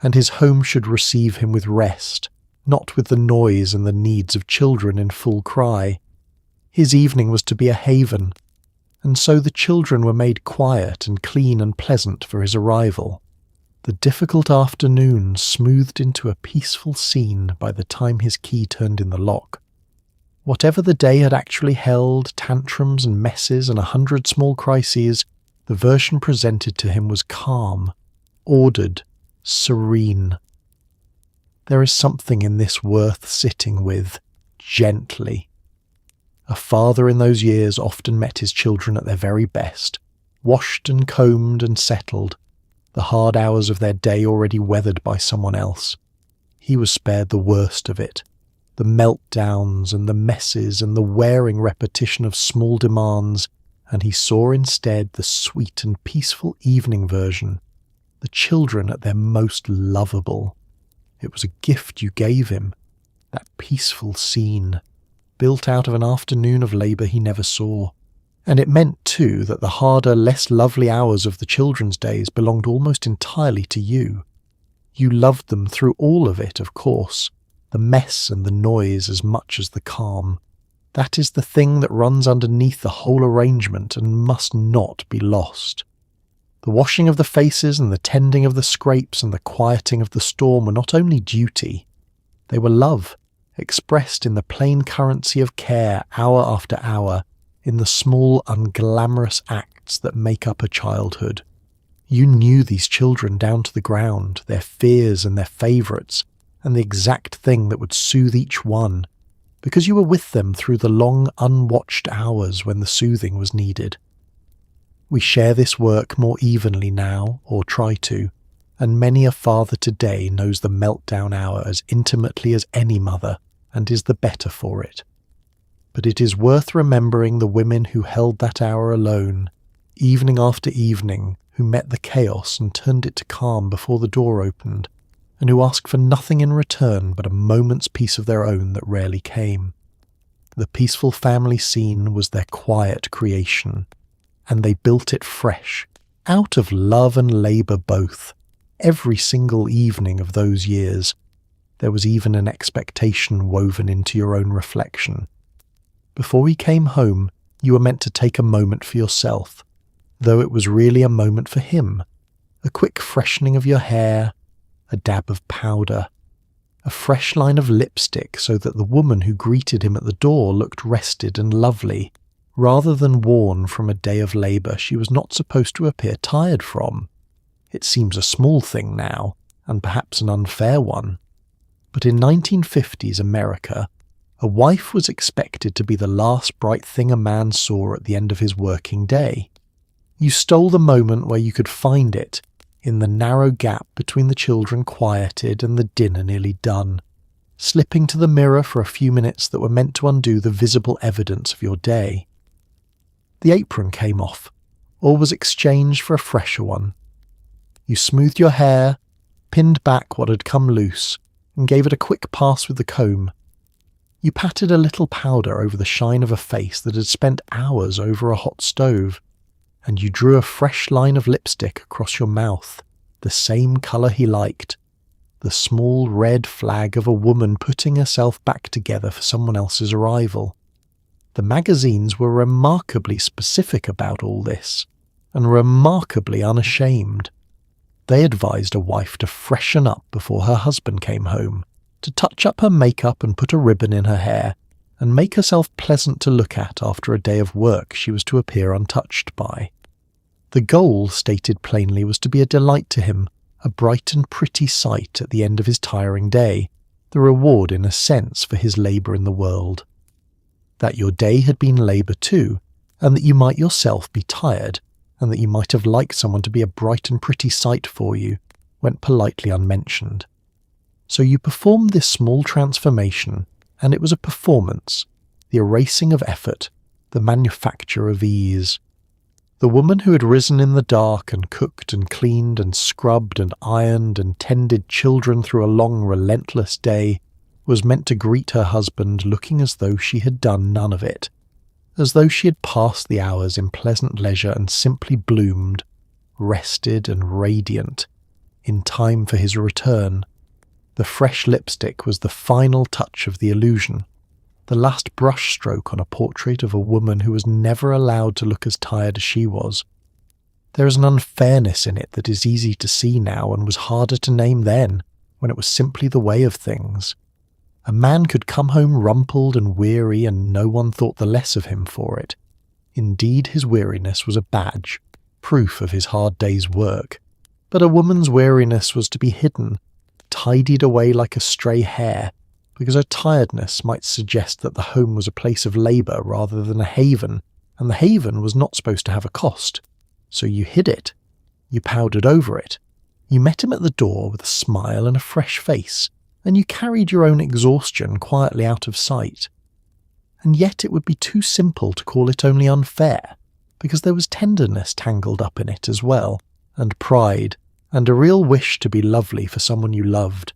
and his home should receive him with rest, not with the noise and the needs of children in full cry. His evening was to be a haven, and so the children were made quiet and clean and pleasant for his arrival. The difficult afternoon smoothed into a peaceful scene by the time his key turned in the lock. Whatever the day had actually held, tantrums and messes and 100 small crises, the version presented to him was calm, ordered, serene. There is something in this worth sitting with, gently. A father in those years often met his children at their very best, washed and combed and settled, the hard hours of their day already weathered by someone else. He was spared the worst of it, the meltdowns and the messes and the wearing repetition of small demands, and he saw instead the sweet and peaceful evening version, the children at their most lovable. It was a gift you gave him, that peaceful scene, built out of an afternoon of labour he never saw. And it meant, too, that the harder, less lovely hours of the children's days belonged almost entirely to you. You loved them through all of it, of course, the mess and the noise as much as the calm. That is the thing that runs underneath the whole arrangement and must not be lost. The washing of the faces and the tending of the scrapes and the quieting of the storm were not only duty, they were love, expressed in the plain currency of care hour after hour, in the small, unglamorous acts that make up a childhood. You knew these children down to the ground, their fears and their favourites, and the exact thing that would soothe each one, because you were with them through the long, unwatched hours when the soothing was needed. We share this work more evenly now, or try to, and many a father today knows the meltdown hour as intimately as any mother, and is the better for it. But it is worth remembering the women who held that hour alone, evening after evening, who met the chaos and turned it to calm before the door opened, and who asked for nothing in return but a moment's peace of their own that rarely came. The peaceful family scene was their quiet creation, and they built it fresh, out of love and labour both, every single evening of those years. There was even an expectation woven into your own reflection. Before he came home, you were meant to take a moment for yourself, though it was really a moment for him. A quick freshening of your hair, a dab of powder, a fresh line of lipstick so that the woman who greeted him at the door looked rested and lovely, rather than worn from a day of labour she was not supposed to appear tired from. It seems a small thing now, and perhaps an unfair one. But in 1950s America, a wife was expected to be the last bright thing a man saw at the end of his working day. You stole the moment where you could find it, in the narrow gap between the children quieted and the dinner nearly done, slipping to the mirror for a few minutes that were meant to undo the visible evidence of your day. The apron came off, or was exchanged for a fresher one. You smoothed your hair, pinned back what had come loose, and gave it a quick pass with the comb. You patted a little powder over the shine of a face that had spent hours over a hot stove, and you drew a fresh line of lipstick across your mouth, the same colour he liked, the small red flag of a woman putting herself back together for someone else's arrival. The magazines were remarkably specific about all this, and remarkably unashamed. They advised a wife to freshen up before her husband came home, to touch up her makeup and put a ribbon in her hair, and make herself pleasant to look at after a day of work she was to appear untouched by. The goal, stated plainly, was to be a delight to him, a bright and pretty sight at the end of his tiring day, the reward in a sense for his labour in the world. That your day had been labour too, and that you might yourself be tired, and that you might have liked someone to be a bright and pretty sight for you, went politely unmentioned. So you performed this small transformation, and it was a performance, the erasing of effort, the manufacture of ease. The woman who had risen in the dark and cooked and cleaned and scrubbed and ironed and tended children through a long, relentless day was meant to greet her husband looking as though she had done none of it, as though she had passed the hours in pleasant leisure and simply bloomed, rested and radiant, in time for his return. The fresh lipstick was the final touch of the illusion, the last brushstroke on a portrait of a woman who was never allowed to look as tired as she was. There is an unfairness in it that is easy to see now and was harder to name then, when it was simply the way of things. A man could come home rumpled and weary and no one thought the less of him for it. Indeed, his weariness was a badge, proof of his hard day's work. But a woman's weariness was to be hidden, tidied away like a stray hair, because her tiredness might suggest that the home was a place of labour rather than a haven, and the haven was not supposed to have a cost. So you hid it. You powdered over it. You met him at the door with a smile and a fresh face, and you carried your own exhaustion quietly out of sight. And yet it would be too simple to call it only unfair, because there was tenderness tangled up in it as well, and pride, and a real wish to be lovely for someone you loved.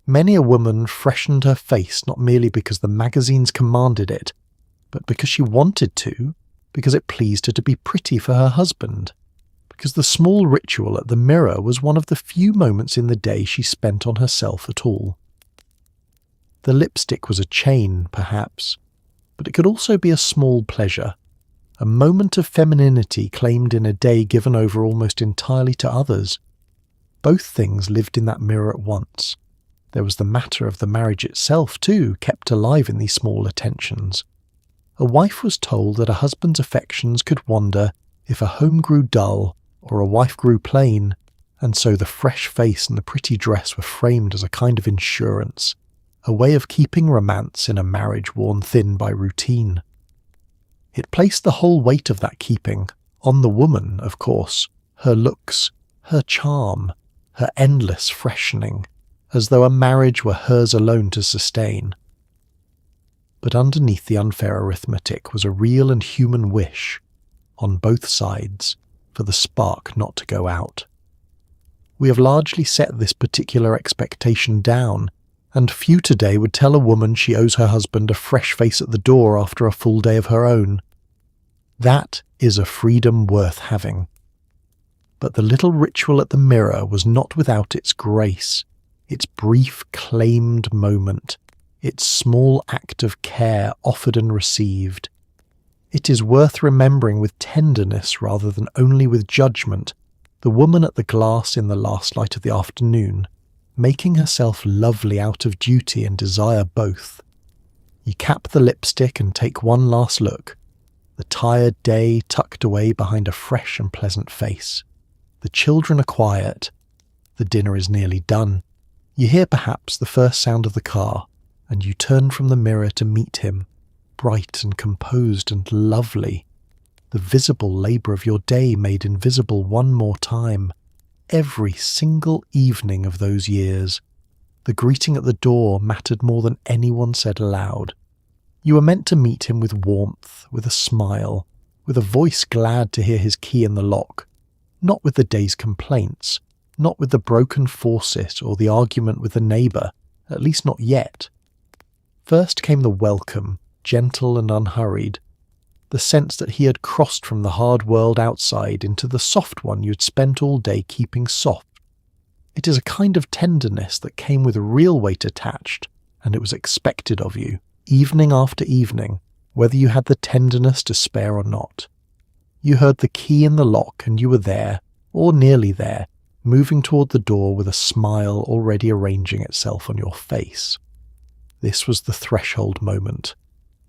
Many a woman freshened her face not merely because the magazines commanded it, but because she wanted to, because it pleased her to be pretty for her husband, because the small ritual at the mirror was one of the few moments in the day she spent on herself at all. The lipstick was a chain, perhaps, but it could also be a small pleasure, a moment of femininity claimed in a day given over almost entirely to others. Both things lived in that mirror at once. There was the matter of the marriage itself, too, kept alive in these small attentions. A wife was told that a husband's affections could wander if a home grew dull or a wife grew plain, and so the fresh face and the pretty dress were framed as a kind of insurance, a way of keeping romance in a marriage worn thin by routine. It placed the whole weight of that keeping on the woman, of course, her looks, her charm, her endless freshening, as though a marriage were hers alone to sustain. But underneath the unfair arithmetic was a real and human wish, on both sides, for the spark not to go out. We have largely set this particular expectation down, and few today would tell a woman she owes her husband a fresh face at the door after a full day of her own. That is a freedom worth having. But the little ritual at the mirror was not without its grace, its brief claimed moment, its small act of care offered and received. It is worth remembering with tenderness rather than only with judgment, the woman at the glass in the last light of the afternoon, making herself lovely out of duty and desire both. You cap the lipstick and take one last look, the tired day tucked away behind a fresh and pleasant face. The children are quiet. The dinner is nearly done. You hear perhaps the first sound of the car, and you turn from the mirror to meet him, bright and composed and lovely, the visible labour of your day made invisible one more time, every single evening of those years. The greeting at the door mattered more than anyone said aloud. You were meant to meet him with warmth, with a smile, with a voice glad to hear his key in the lock, not with the day's complaints, not with the broken faucet or the argument with the neighbour, at least not yet. First came the welcome, gentle and unhurried, the sense that he had crossed from the hard world outside into the soft one you had spent all day keeping soft. It is a kind of tenderness that came with real weight attached, and it was expected of you, evening after evening, whether you had the tenderness to spare or not. You heard the key in the lock and you were there, or nearly there, moving toward the door with a smile already arranging itself on your face. This was the threshold moment,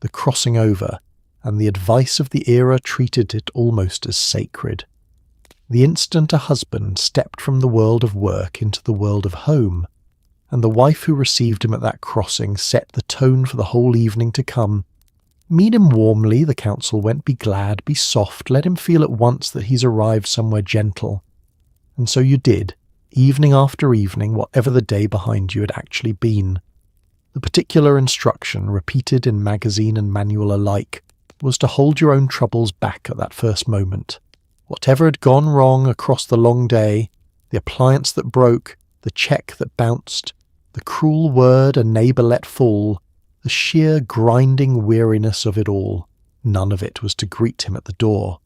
the crossing over, and the advice of the era treated it almost as sacred. The instant a husband stepped from the world of work into the world of home, and the wife who received him at that crossing set the tone for the whole evening to come. Meet him warmly, the counsel went, be glad, be soft, let him feel at once that he's arrived somewhere gentle. And so you did, evening after evening, whatever the day behind you had actually been. The particular instruction, repeated in magazine and manual alike, was to hold your own troubles back at that first moment. Whatever had gone wrong across the long day, the appliance that broke, the cheque that bounced, the cruel word a neighbour let fall, the sheer grinding weariness of it all, none of it was to greet him at the door.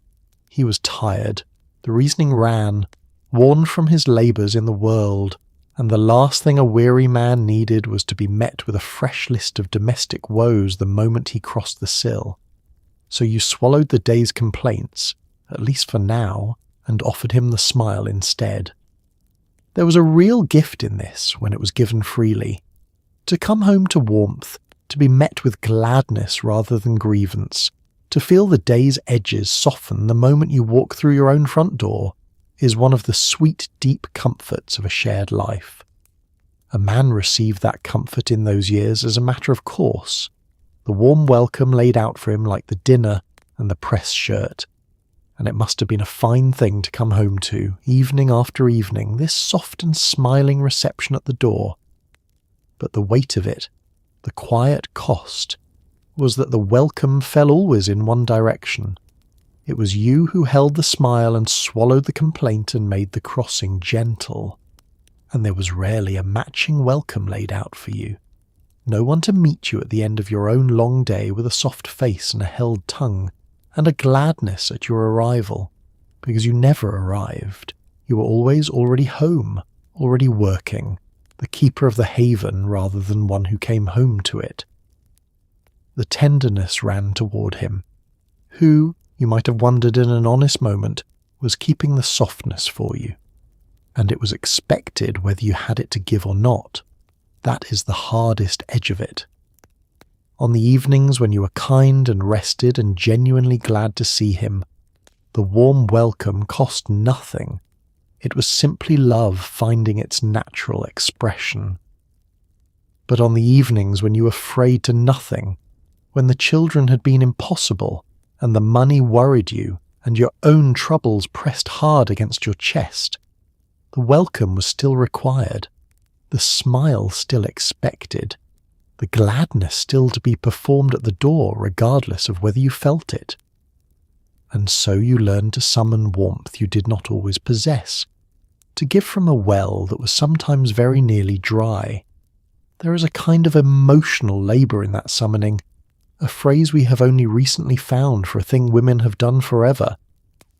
He was tired. The reasoning ran, worn from his labours in the world, and the last thing a weary man needed was to be met with a fresh list of domestic woes the moment he crossed the sill. So you swallowed the day's complaints, at least for now, and offered him the smile instead. There was a real gift in this when it was given freely. To come home to warmth, to be met with gladness rather than grievance, to feel the day's edges soften the moment you walk through your own front door, is one of the sweet, deep comforts of a shared life. A man received that comfort in those years as a matter of course, the warm welcome laid out for him like the dinner and the press shirt. And it must have been a fine thing to come home to, evening after evening, this soft and smiling reception at the door. But the weight of it, the quiet cost, was that the welcome fell always in one direction. It was you who held the smile and swallowed the complaint and made the crossing gentle. And there was rarely a matching welcome laid out for you. No one to meet you at the end of your own long day with a soft face and a held tongue, and a gladness at your arrival, because you never arrived. You were always already home, already working, the keeper of the haven rather than one who came home to it. The tenderness ran toward him. Who, you might have wondered in an honest moment, was keeping the softness for you? And it was expected whether you had it to give or not. That is the hardest edge of it. On the evenings when you were kind and rested and genuinely glad to see him, the warm welcome cost nothing. It was simply love finding its natural expression. But on the evenings when you were frayed to nothing, when the children had been impossible, and the money worried you, and your own troubles pressed hard against your chest, the welcome was still required, the smile still expected, the gladness still to be performed at the door regardless of whether you felt it. And so you learned to summon warmth you did not always possess, to give from a well that was sometimes very nearly dry. There is a kind of emotional labour in that summoning, a phrase we have only recently found for a thing women have done forever,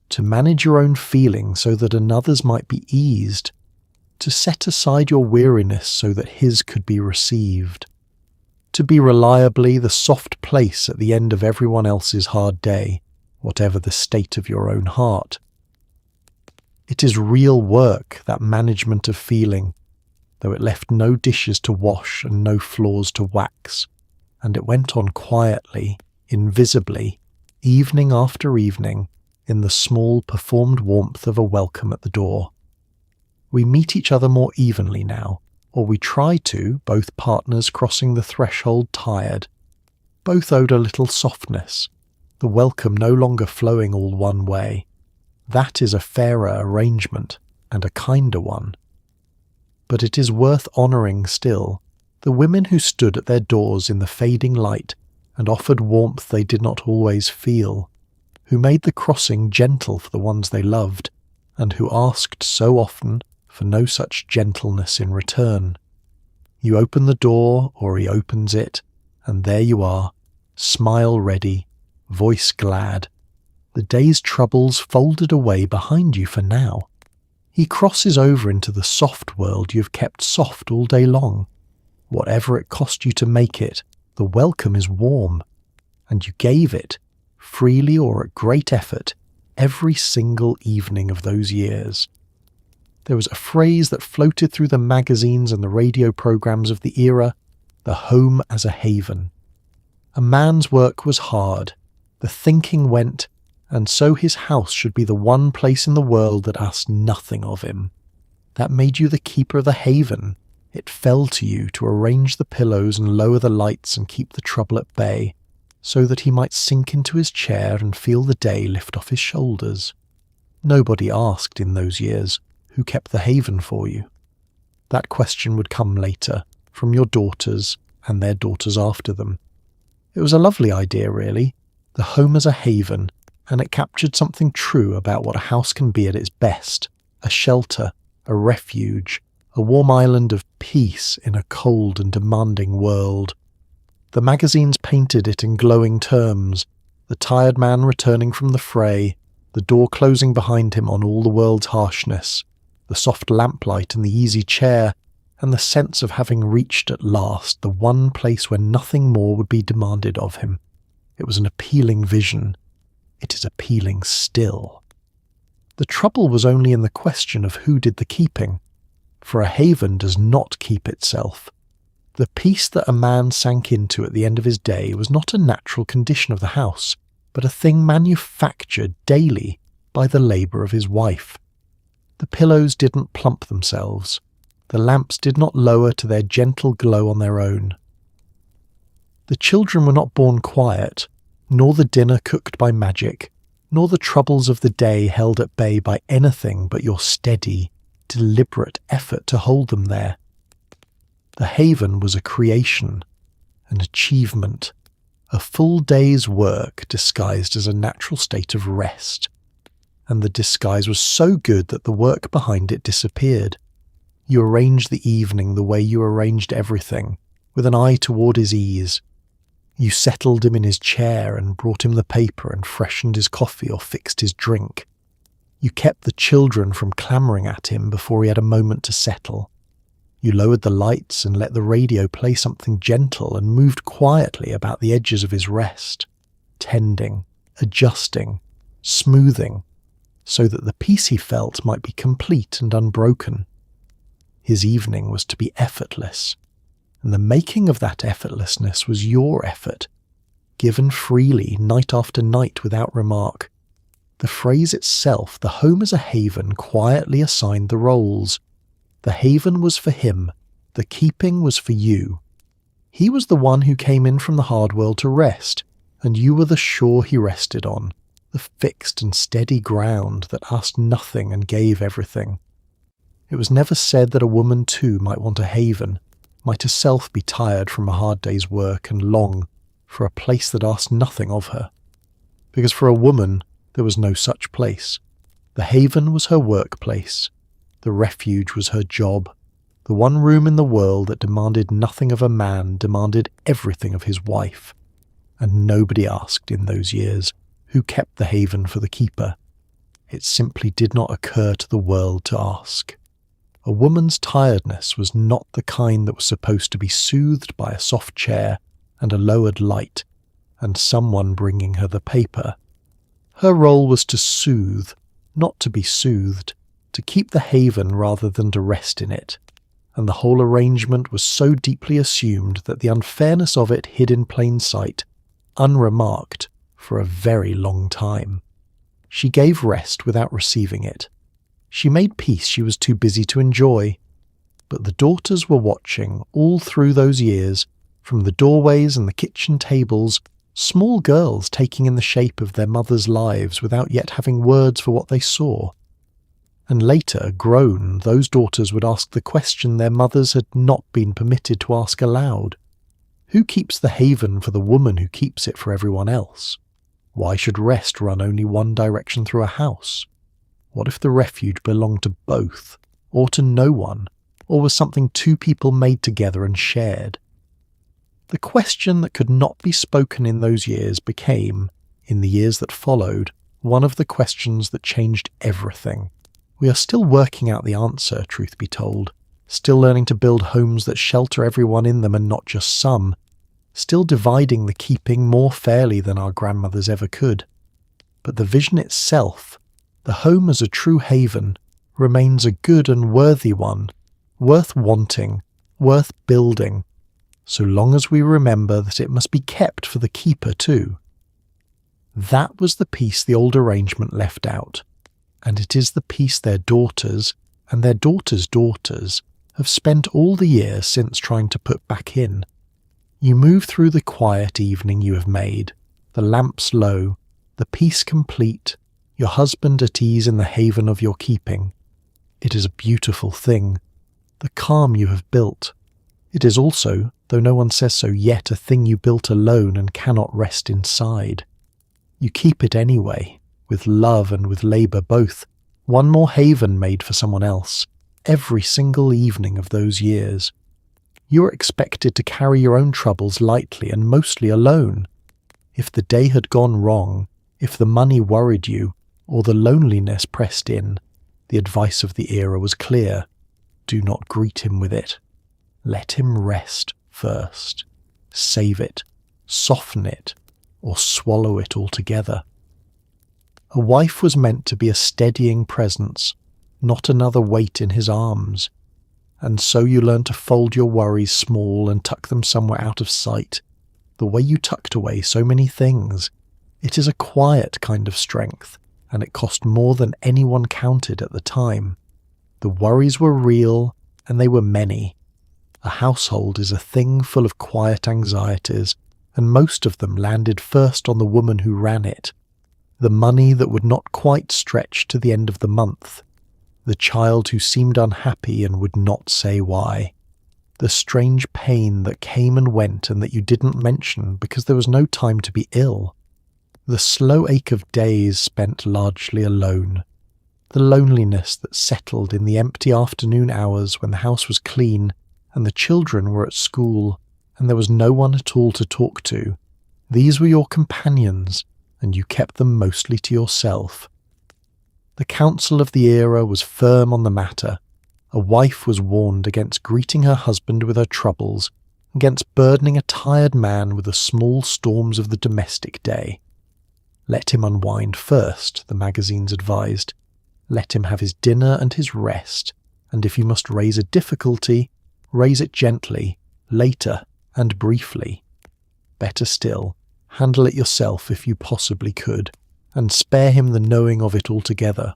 to manage your own feelings so that another's might be eased, to set aside your weariness so that his could be received, to be reliably the soft place at the end of everyone else's hard day, whatever the state of your own heart. It is real work, that management of feeling, though it left no dishes to wash and no floors to wax, and it went on quietly, invisibly, evening after evening, in the small performed warmth of a welcome at the door. We meet each other more evenly now, or we try to, both partners crossing the threshold tired. Both owed a little softness, the welcome no longer flowing all one way. That is a fairer arrangement, and a kinder one. But it is worth honouring still the women who stood at their doors in the fading light and offered warmth they did not always feel, who made the crossing gentle for the ones they loved, and who asked so often for no such gentleness in return. You open the door, or he opens it, and there you are, smile ready, voice glad, the day's troubles folded away behind you for now. He crosses over into the soft world you have kept soft all day long. Whatever it cost you to make it, the welcome is warm, and you gave it, freely or at great effort, every single evening of those years. There was a phrase that floated through the magazines and the radio programs of the era, the home as a haven. A man's work was hard, the thinking went, and so his house should be the one place in the world that asked nothing of him. That made you the keeper of the haven. It fell to you to arrange the pillows and lower the lights and keep the trouble at bay, so that he might sink into his chair and feel the day lift off his shoulders. Nobody asked in those years who kept the haven for you. That question would come later, from your daughters and their daughters after them. It was a lovely idea, really, the home as a haven, and it captured something true about what a house can be at its best, a shelter, a refuge, a warm island of peace in a cold and demanding world. The magazines painted it in glowing terms, the tired man returning from the fray, the door closing behind him on all the world's harshness, the soft lamplight and the easy chair, and the sense of having reached at last the one place where nothing more would be demanded of him. It was an appealing vision. It is appealing still. The trouble was only in the question of who did the keeping, for a haven does not keep itself. The peace that a man sank into at the end of his day was not a natural condition of the house, but a thing manufactured daily by the labour of his wife. The pillows didn't plump themselves. The lamps did not lower to their gentle glow on their own. The children were not born quiet, nor the dinner cooked by magic, nor the troubles of the day held at bay by anything but your steady, deliberate effort to hold them there. The haven was a creation, an achievement, a full day's work disguised as a natural state of rest, and the disguise was so good that the work behind it disappeared. You arranged the evening the way you arranged everything, with an eye toward his ease. You settled him in his chair and brought him the paper and freshened his coffee or fixed his drink. You kept the children from clamouring at him before he had a moment to settle. You lowered the lights and let the radio play something gentle and moved quietly about the edges of his rest, tending, adjusting, smoothing, so that the peace he felt might be complete and unbroken. His evening was to be effortless, and the making of that effortlessness was your effort, given freely night after night without remark. The phrase itself, the home as a haven, quietly assigned the roles. The haven was for him, the keeping was for you. He was the one who came in from the hard world to rest, and you were the shore he rested on, the fixed and steady ground that asked nothing and gave everything. It was never said that a woman too might want a haven, might herself be tired from a hard day's work and long for a place that asked nothing of her. Because for a woman there was no such place. The haven was her workplace. The refuge was her job. The one room in the world that demanded nothing of a man demanded everything of his wife. And nobody asked in those years who kept the haven for the keeper. It simply did not occur to the world to ask. A woman's tiredness was not the kind that was supposed to be soothed by a soft chair and a lowered light, and someone bringing her the paper. Her role was to soothe, not to be soothed, to keep the haven rather than to rest in it, and the whole arrangement was so deeply assumed that the unfairness of it hid in plain sight, unremarked, for a very long time. She gave rest without receiving it. She made peace she was too busy to enjoy. But the daughters were watching all through those years, from the doorways and the kitchen tables, small girls taking in the shape of their mothers' lives without yet having words for what they saw. And later, grown, those daughters would ask the question their mothers had not been permitted to ask aloud. Who keeps the haven for the woman who keeps it for everyone else? Why should rest run only one direction through a house? What if the refuge belonged to both, or to no one, or was something two people made together and shared? The question that could not be spoken in those years became, in the years that followed, one of the questions that changed everything. We are still working out the answer, truth be told, still learning to build homes that shelter everyone in them and not just some, still dividing the keeping more fairly than our grandmothers ever could. But the vision itself, the home as a true haven, remains a good and worthy one, worth wanting, worth building, so long as we remember that it must be kept for the keeper too. That was the piece the old arrangement left out, and it is the piece their daughters, and their daughters' daughters, have spent all the years since trying to put back in. You move through the quiet evening you have made, the lamps low, the peace complete, your husband at ease in the haven of your keeping. It is a beautiful thing, the calm you have built. It is also, though no one says so yet, a thing you built alone and cannot rest inside. You keep it anyway, with love and with labour both, one more haven made for someone else, every single evening of those years. You are expected to carry your own troubles lightly and mostly alone. If the day had gone wrong, if the money worried you, or the loneliness pressed in, the advice of the era was clear. Do not greet him with it. Let him rest first. Save it, soften it, or swallow it altogether. A wife was meant to be a steadying presence, not another weight in his arms. And so you learn to fold your worries small and tuck them somewhere out of sight, the way you tucked away so many things. It is a quiet kind of strength, and it cost more than anyone counted at the time. The worries were real, and they were many. A household is a thing full of quiet anxieties, and most of them landed first on the woman who ran it. The money that would not quite stretch to the end of the month. The child who seemed unhappy and would not say why. The strange pain that came and went and that you didn't mention because there was no time to be ill. The slow ache of days spent largely alone. The loneliness that settled in the empty afternoon hours when the house was clean and the children were at school and there was no one at all to talk to. These were your companions, and you kept them mostly to yourself. The council of the era was firm on the matter. A wife was warned against greeting her husband with her troubles, against burdening a tired man with the small storms of the domestic day. Let him unwind first, the magazines advised. Let him have his dinner and his rest, and if you must raise a difficulty, raise it gently, later, and briefly. Better still, handle it yourself if you possibly could, and spare him the knowing of it altogether.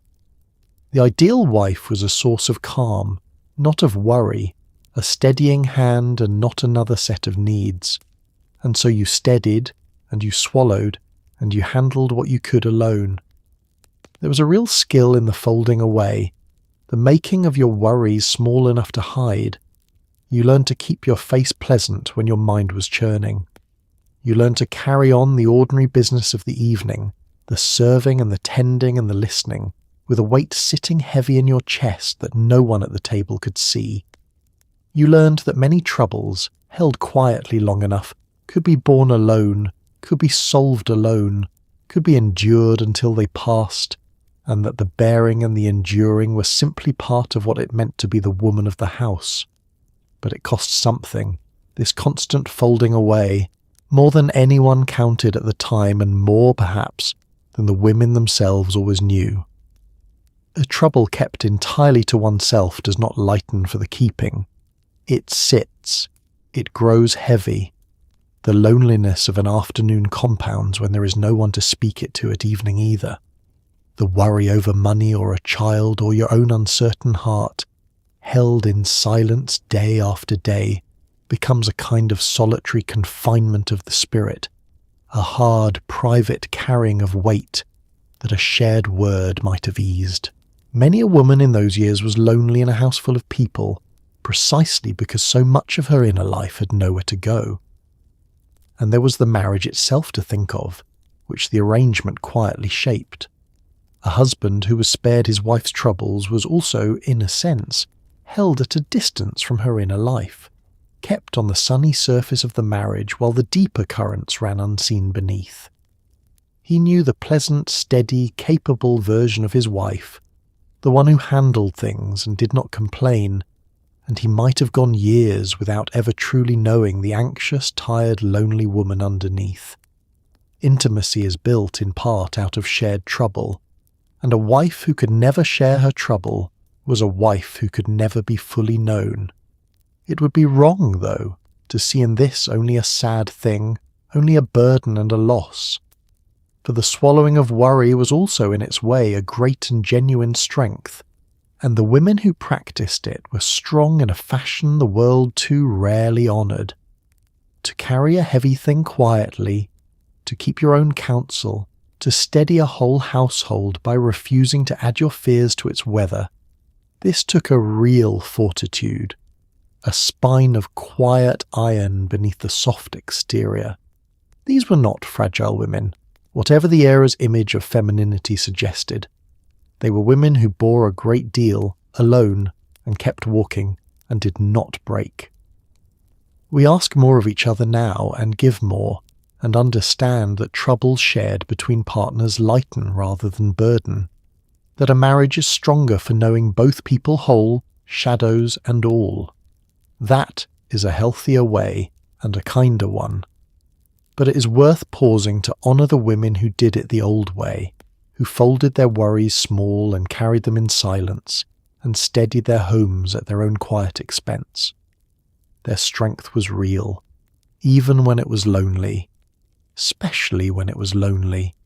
The ideal wife was a source of calm, not of worry, a steadying hand and not another set of needs. And so you steadied, and you swallowed, and you handled what you could alone. There was a real skill in the folding away, the making of your worries small enough to hide. You learned to keep your face pleasant when your mind was churning. You learned to carry on the ordinary business of the evening, the serving and the tending and the listening, with a weight sitting heavy in your chest that no one at the table could see. You learned that many troubles, held quietly long enough, could be borne alone, could be solved alone, could be endured until they passed, and that the bearing and the enduring were simply part of what it meant to be the woman of the house. But it cost something, this constant folding away, more than anyone counted at the time, and more, perhaps, than the women themselves always knew. A trouble kept entirely to oneself does not lighten for the keeping. It sits. It grows heavy. The loneliness of an afternoon compounds when there is no one to speak it to at evening either. The worry over money or a child or your own uncertain heart, held in silence day after day, becomes a kind of solitary confinement of the spirit, a hard, private carrying of weight that a shared word might have eased. Many a woman in those years was lonely in a house full of people, precisely because so much of her inner life had nowhere to go. And there was the marriage itself to think of, which the arrangement quietly shaped. A husband who was spared his wife's troubles was also, in a sense, held at a distance from her inner life, kept on the sunny surface of the marriage while the deeper currents ran unseen beneath. He knew the pleasant, steady, capable version of his wife, the one who handled things and did not complain, and he might have gone years without ever truly knowing the anxious, tired, lonely woman underneath. Intimacy is built in part out of shared trouble, and a wife who could never share her trouble was a wife who could never be fully known. It would be wrong, though, to see in this only a sad thing, only a burden and a loss. For the swallowing of worry was also in its way a great and genuine strength, and the women who practiced it were strong in a fashion the world too rarely honoured. To carry a heavy thing quietly, to keep your own counsel, to steady a whole household by refusing to add your fears to its weather, this took a real fortitude, a spine of quiet iron beneath the soft exterior. These were not fragile women, whatever the era's image of femininity suggested. They were women who bore a great deal, alone, and kept walking, and did not break. We ask more of each other now and give more, and understand that troubles shared between partners lighten rather than burden, that a marriage is stronger for knowing both people whole, shadows and all. That is a healthier way and a kinder one. But it is worth pausing to honour the women who did it the old way, who folded their worries small and carried them in silence, and steadied their homes at their own quiet expense. Their strength was real, even when it was lonely, especially when it was lonely.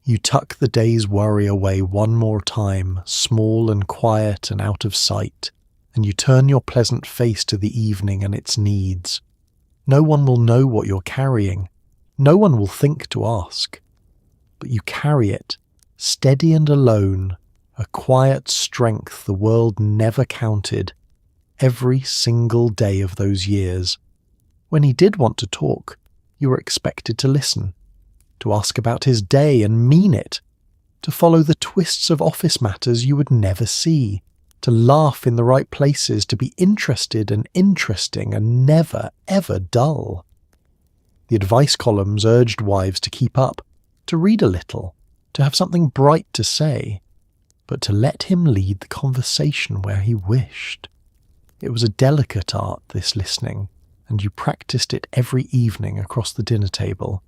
You tuck the day's worry away one more time, small and quiet and out of sight, and you turn your pleasant face to the evening and its needs. No one will know what you're carrying. No one will think to ask. But you carry it, steady and alone, a quiet strength the world never counted, every single day of those years. When he did want to talk, you were expected to listen, to ask about his day and mean it, to follow the twists of office matters you would never see, to laugh in the right places, to be interested and interesting and never, ever dull. The advice columns urged wives to keep up, to read a little, to have something bright to say, but to let him lead the conversation where he wished. It was a delicate art, this listening, and you practiced it every evening across the dinner table,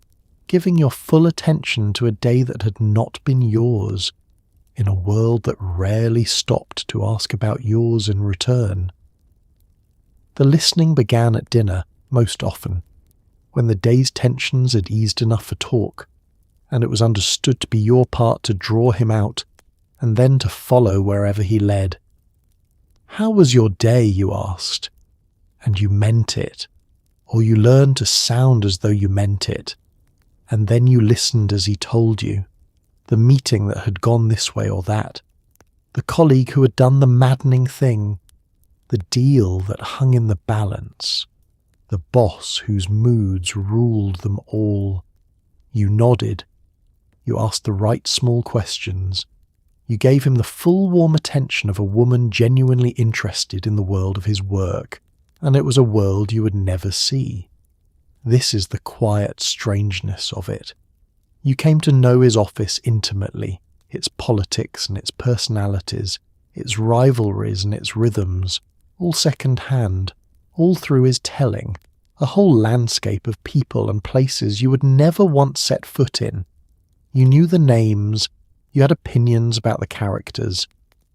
giving your full attention to a day that had not been yours, in a world that rarely stopped to ask about yours in return. The listening began at dinner, most often, when the day's tensions had eased enough for talk, and it was understood to be your part to draw him out, and then to follow wherever he led. How was your day, you asked, and you meant it, or you learned to sound as though you meant it, and then you listened as he told you, the meeting that had gone this way or that, the colleague who had done the maddening thing, the deal that hung in the balance, the boss whose moods ruled them all. You nodded. You asked the right small questions. You gave him the full warm attention of a woman genuinely interested in the world of his work, and it was a world you would never see. This is the quiet strangeness of it. You came to know his office intimately, its politics and its personalities, its rivalries and its rhythms, all second-hand, all through his telling, a whole landscape of people and places you would never once set foot in. You knew the names, you had opinions about the characters,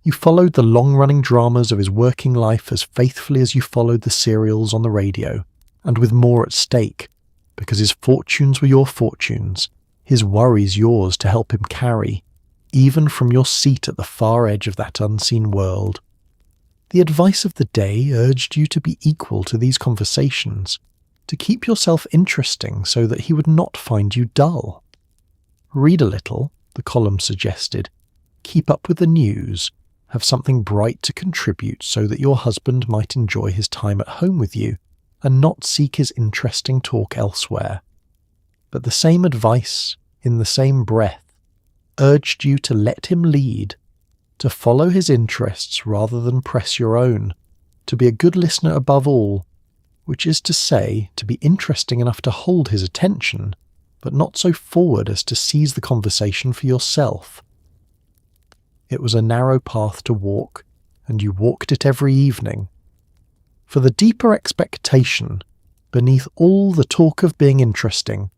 you followed the long-running dramas of his working life as faithfully as you followed the serials on the radio, and with more at stake, because his fortunes were your fortunes, his worries yours to help him carry, even from your seat at the far edge of that unseen world. The advice of the day urged you to be equal to these conversations, to keep yourself interesting so that he would not find you dull. Read a little, the column suggested, keep up with the news, have something bright to contribute so that your husband might enjoy his time at home with you and not seek his interesting talk elsewhere. But the same advice, in the same breath, urged you to let him lead, to follow his interests rather than press your own, to be a good listener above all, which is to say, to be interesting enough to hold his attention, but not so forward as to seize the conversation for yourself. It was a narrow path to walk, and you walked it every evening. For the deeper expectation, beneath all the talk of being interesting,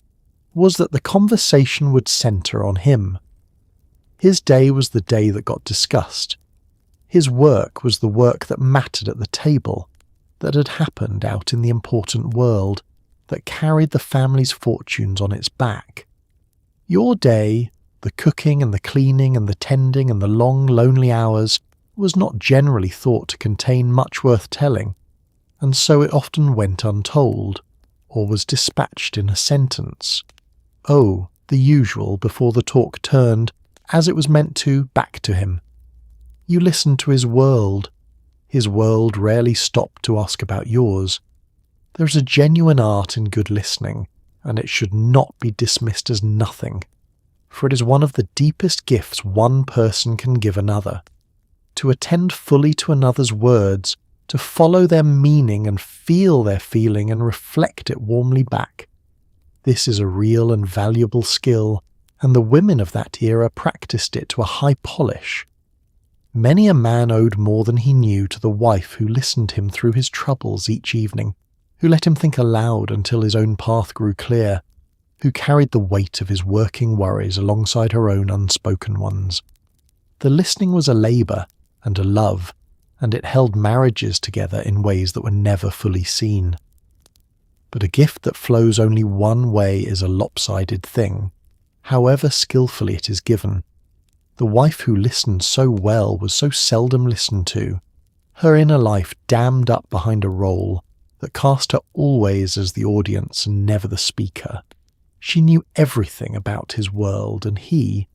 was that the conversation would centre on him. His day was the day that got discussed. His work was the work that mattered at the table, that had happened out in the important world, that carried the family's fortunes on its back. Your day, the cooking and the cleaning and the tending and the long, lonely hours, was not generally thought to contain much worth telling, and so it often went untold, or was dispatched in a sentence. Oh, the usual before the talk turned, as it was meant to, back to him. You listened to his world. His world rarely stopped to ask about yours. There is a genuine art in good listening, and it should not be dismissed as nothing, for it is one of the deepest gifts one person can give another. To attend fully to another's words, to follow their meaning and feel their feeling and reflect it warmly back. This is a real and valuable skill, and the women of that era practiced it to a high polish. Many a man owed more than he knew to the wife who listened him through his troubles each evening, who let him think aloud until his own path grew clear, who carried the weight of his working worries alongside her own unspoken ones. The listening was a labour and a love, and it held marriages together in ways that were never fully seen. But a gift that flows only one way is a lopsided thing, however skillfully it is given. The wife who listened so well was so seldom listened to, her inner life dammed up behind a role that cast her always as the audience and never the speaker. She knew everything about his world, and he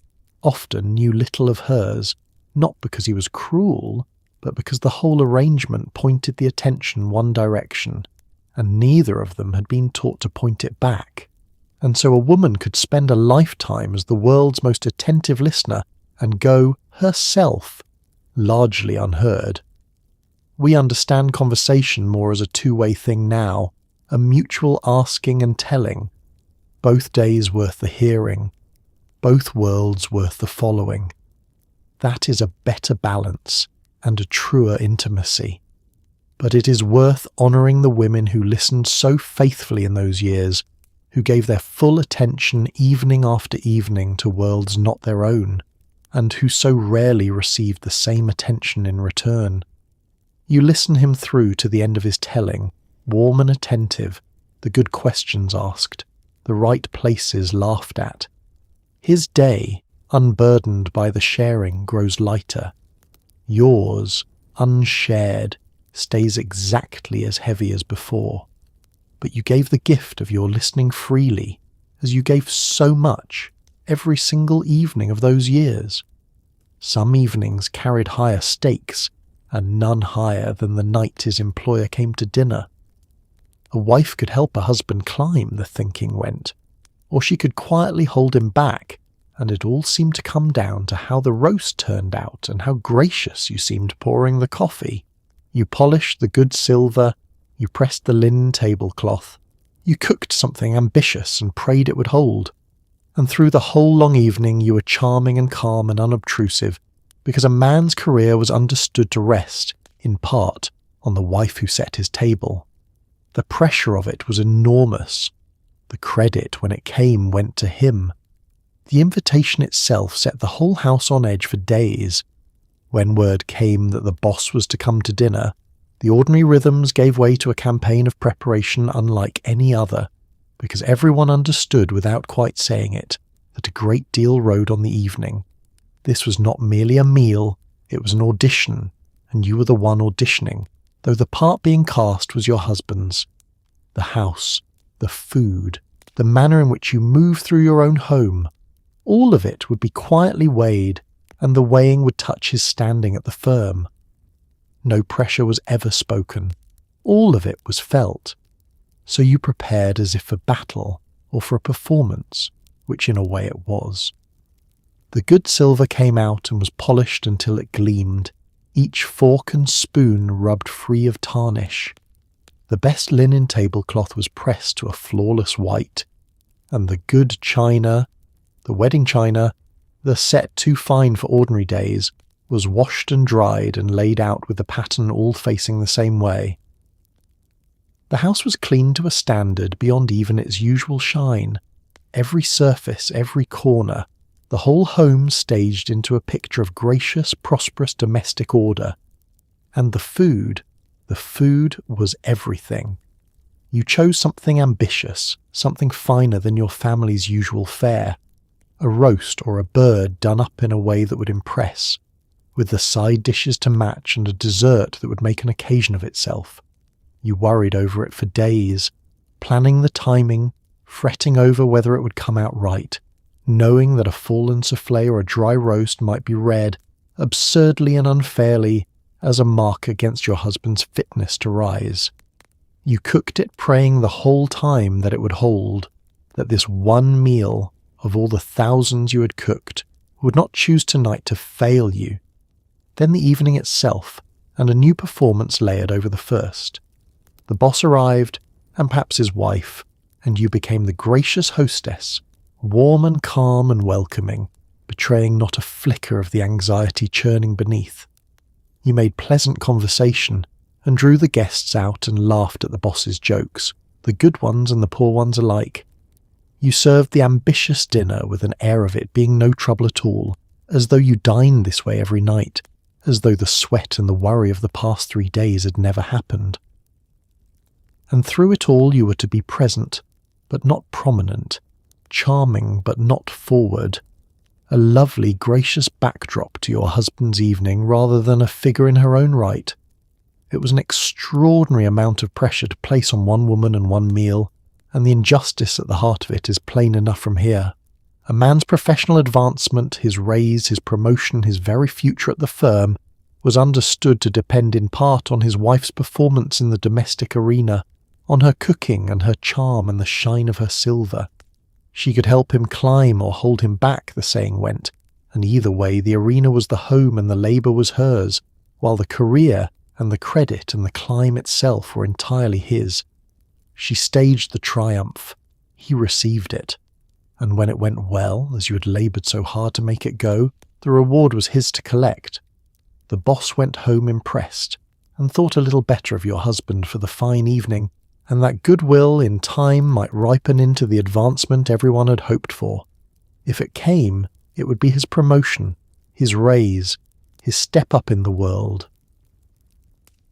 often knew little of hers, not because he was cruel, but because the whole arrangement pointed the attention one direction, and neither of them had been taught to point it back. And so a woman could spend a lifetime as the world's most attentive listener and go, herself, largely unheard. We understand conversation more as a two-way thing now, a mutual asking and telling, both days worth the hearing, both worlds worth the following. That is a better balance and a truer intimacy. But it is worth honouring the women who listened so faithfully in those years, who gave their full attention evening after evening to worlds not their own, and who so rarely received the same attention in return. You listen him through to the end of his telling, warm and attentive, the good questions asked, the right places laughed at. His day, unburdened by the sharing, grows lighter. Yours, unshared, stays exactly as heavy as before. But you gave the gift of your listening freely, as you gave so much every single evening of those years. Some evenings carried higher stakes, and none higher than the night his employer came to dinner. A wife could help a husband climb, the thinking went, or she could quietly hold him back, and it all seemed to come down to how the roast turned out and how gracious you seemed pouring the coffee. You polished the good silver, you pressed the linen tablecloth, you cooked something ambitious and prayed it would hold. And through the whole long evening you were charming and calm and unobtrusive, because a man's career was understood to rest, in part, on the wife who set his table. The pressure of it was enormous. The credit, when it came, went to him. The invitation itself set the whole house on edge for days. When word came that the boss was to come to dinner, the ordinary rhythms gave way to a campaign of preparation unlike any other, because everyone understood without quite saying it, that a great deal rode on the evening. This was not merely a meal, it was an audition, and you were the one auditioning, though the part being cast was your husband's. The house, the food, the manner in which you moved through your own home, all of it would be quietly weighed, and the weighing would touch his standing at the firm. No pressure was ever spoken. All of it was felt. So you prepared as if for battle or for a performance, which in a way it was. The good silver came out and was polished until it gleamed, each fork and spoon rubbed free of tarnish. The best linen tablecloth was pressed to a flawless white, and the good china, the wedding china, the set too fine for ordinary days, was washed and dried and laid out with the pattern all facing the same way. The house was cleaned to a standard beyond even its usual shine. Every surface, every corner, the whole home staged into a picture of gracious, prosperous domestic order. And the food was everything. You chose something ambitious, something finer than your family's usual fare. A roast or a bird done up in a way that would impress, with the side dishes to match and a dessert that would make an occasion of itself. You worried over it for days, planning the timing, fretting over whether it would come out right, knowing that a fallen soufflé or a dry roast might be read, absurdly and unfairly, as a mark against your husband's fitness to rise. You cooked it praying the whole time that it would hold, that this one meal, of all the thousands you had cooked, would not choose tonight to fail you. Then the evening itself, and a new performance layered over the first. The boss arrived, and perhaps his wife, and you became the gracious hostess, warm and calm and welcoming, betraying not a flicker of the anxiety churning beneath. You made pleasant conversation, and drew the guests out and laughed at the boss's jokes, the good ones and the poor ones alike. You served the ambitious dinner with an air of it being no trouble at all, as though you dined this way every night, as though the sweat and the worry of the past 3 days had never happened. And through it all you were to be present, but not prominent, charming but not forward, a lovely, gracious backdrop to your husband's evening rather than a figure in her own right. It was an extraordinary amount of pressure to place on one woman and one meal, and the injustice at the heart of it is plain enough from here. A man's professional advancement, his raise, his promotion, his very future at the firm, was understood to depend in part on his wife's performance in the domestic arena, on her cooking and her charm and the shine of her silver. She could help him climb or hold him back, the saying went, and either way the arena was the home and the labour was hers, while the career and the credit and the climb itself were entirely his. She staged the triumph. He received it. And when it went well, as you had laboured so hard to make it go, the reward was his to collect. The boss went home impressed, and thought a little better of your husband for the fine evening, and that goodwill in time might ripen into the advancement everyone had hoped for. If it came, it would be his promotion, his raise, his step up in the world.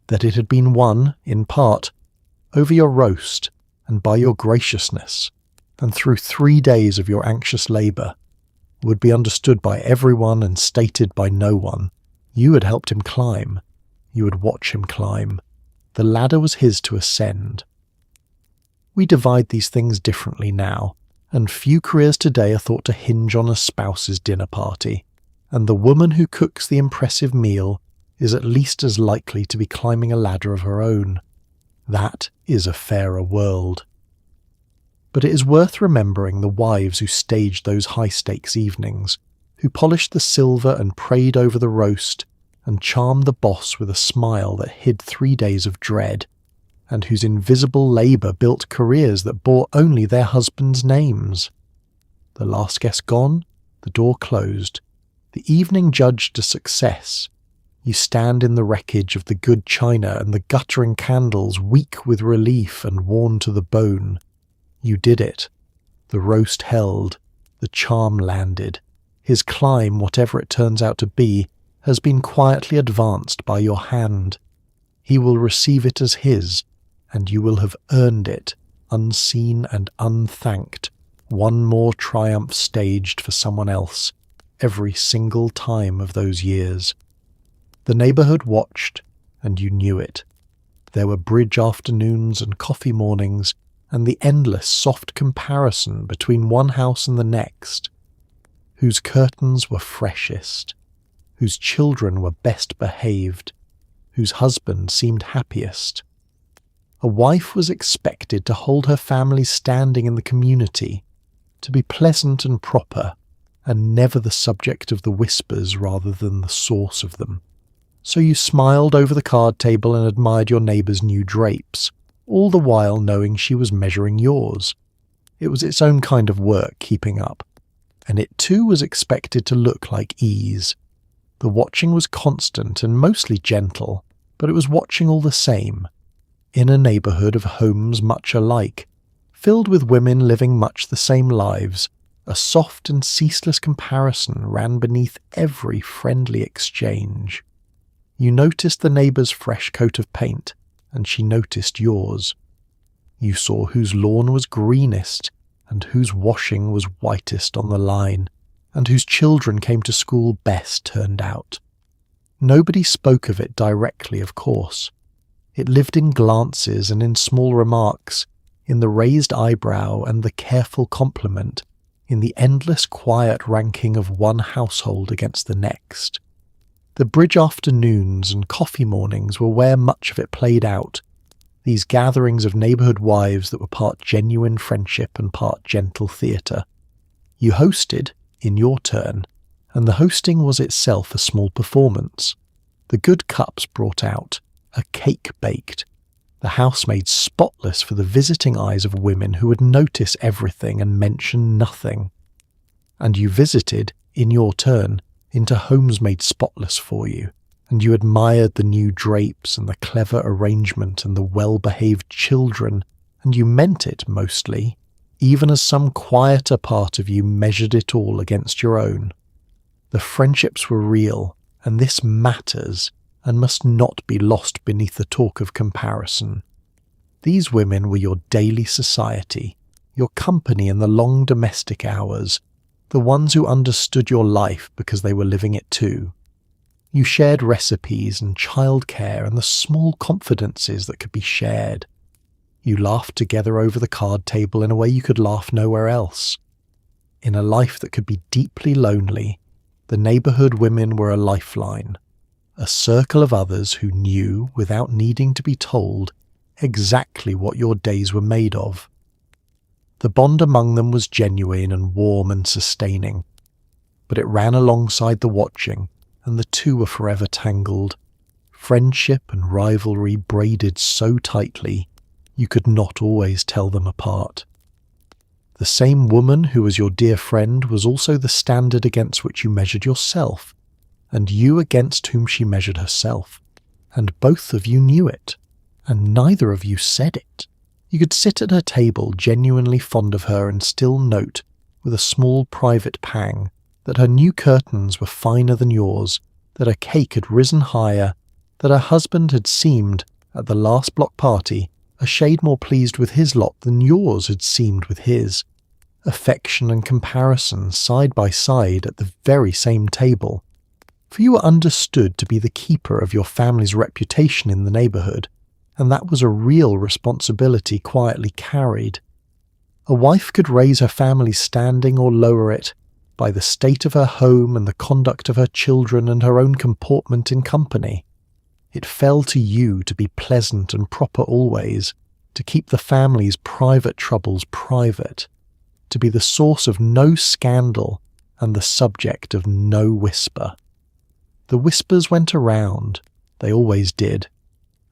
That it had been won, in part, over your roast and by your graciousness, and through 3 days of your anxious labour, would be understood by everyone and stated by no one. You had helped him climb. You would watch him climb. The ladder was his to ascend. We divide these things differently now, and few careers today are thought to hinge on a spouse's dinner party, and the woman who cooks the impressive meal is at least as likely to be climbing a ladder of her own. That is a fairer world. But it is worth remembering the wives who staged those high-stakes evenings, who polished the silver and prayed over the roast, and charmed the boss with a smile that hid 3 days of dread, and whose invisible labour built careers that bore only their husbands' names. The last guest gone, the door closed, the evening judged a success. You stand in the wreckage of the good china and the guttering candles, weak with relief and worn to the bone. You did it. The roast held, the charm landed. His climb, whatever it turns out to be, has been quietly advanced by your hand. He will receive it as his, and you will have earned it, unseen and unthanked, one more triumph staged for someone else, every single time of those years. The neighbourhood watched, and you knew it. There were bridge afternoons and coffee mornings, and the endless soft comparison between one house and the next, whose curtains were freshest, whose children were best behaved, whose husband seemed happiest. A wife was expected to hold her family's standing in the community, to be pleasant and proper, and never the subject of the whispers rather than the source of them. So you smiled over the card table and admired your neighbour's new drapes, all the while knowing she was measuring yours. It was its own kind of work keeping up, and it too was expected to look like ease. The watching was constant and mostly gentle, but it was watching all the same. In a neighbourhood of homes much alike, filled with women living much the same lives, a soft and ceaseless comparison ran beneath every friendly exchange. You noticed the neighbour's fresh coat of paint, and she noticed yours. You saw whose lawn was greenest, and whose washing was whitest on the line, and whose children came to school best turned out. Nobody spoke of it directly, of course. It lived in glances and in small remarks, in the raised eyebrow and the careful compliment, in the endless quiet ranking of one household against the next. The bridge afternoons and coffee mornings were where much of it played out, these gatherings of neighbourhood wives that were part genuine friendship and part gentle theatre. You hosted, in your turn, and the hosting was itself a small performance. The good cups brought out, a cake baked, the house made spotless for the visiting eyes of women who would notice everything and mention nothing. And you visited, in your turn, into homes made spotless for you, and you admired the new drapes and the clever arrangement and the well-behaved children, and you meant it mostly, even as some quieter part of you measured it all against your own. The friendships were real, and this matters, and must not be lost beneath the talk of comparison. These women were your daily society, your company in the long domestic hours, the ones who understood your life because they were living it too. You shared recipes and childcare and the small confidences that could be shared. You laughed together over the card table in a way you could laugh nowhere else. In a life that could be deeply lonely, the neighbourhood women were a lifeline, a circle of others who knew, without needing to be told, exactly what your days were made of. The bond among them was genuine and warm and sustaining, but it ran alongside the watching, and the two were forever tangled, friendship and rivalry braided so tightly you could not always tell them apart. The same woman who was your dear friend was also the standard against which you measured yourself, and you against whom she measured herself, and both of you knew it, and neither of you said it. You could sit at her table genuinely fond of her and still note, with a small private pang, that her new curtains were finer than yours, that her cake had risen higher, that her husband had seemed, at the last block party, a shade more pleased with his lot than yours had seemed with his. Affection and comparison side by side at the very same table. For you were understood to be the keeper of your family's reputation in the neighbourhood, and that was a real responsibility quietly carried. A wife could raise her family's standing or lower it by the state of her home and the conduct of her children and her own comportment in company. It fell to you to be pleasant and proper always, to keep the family's private troubles private, to be the source of no scandal and the subject of no whisper. The whispers went around, they always did,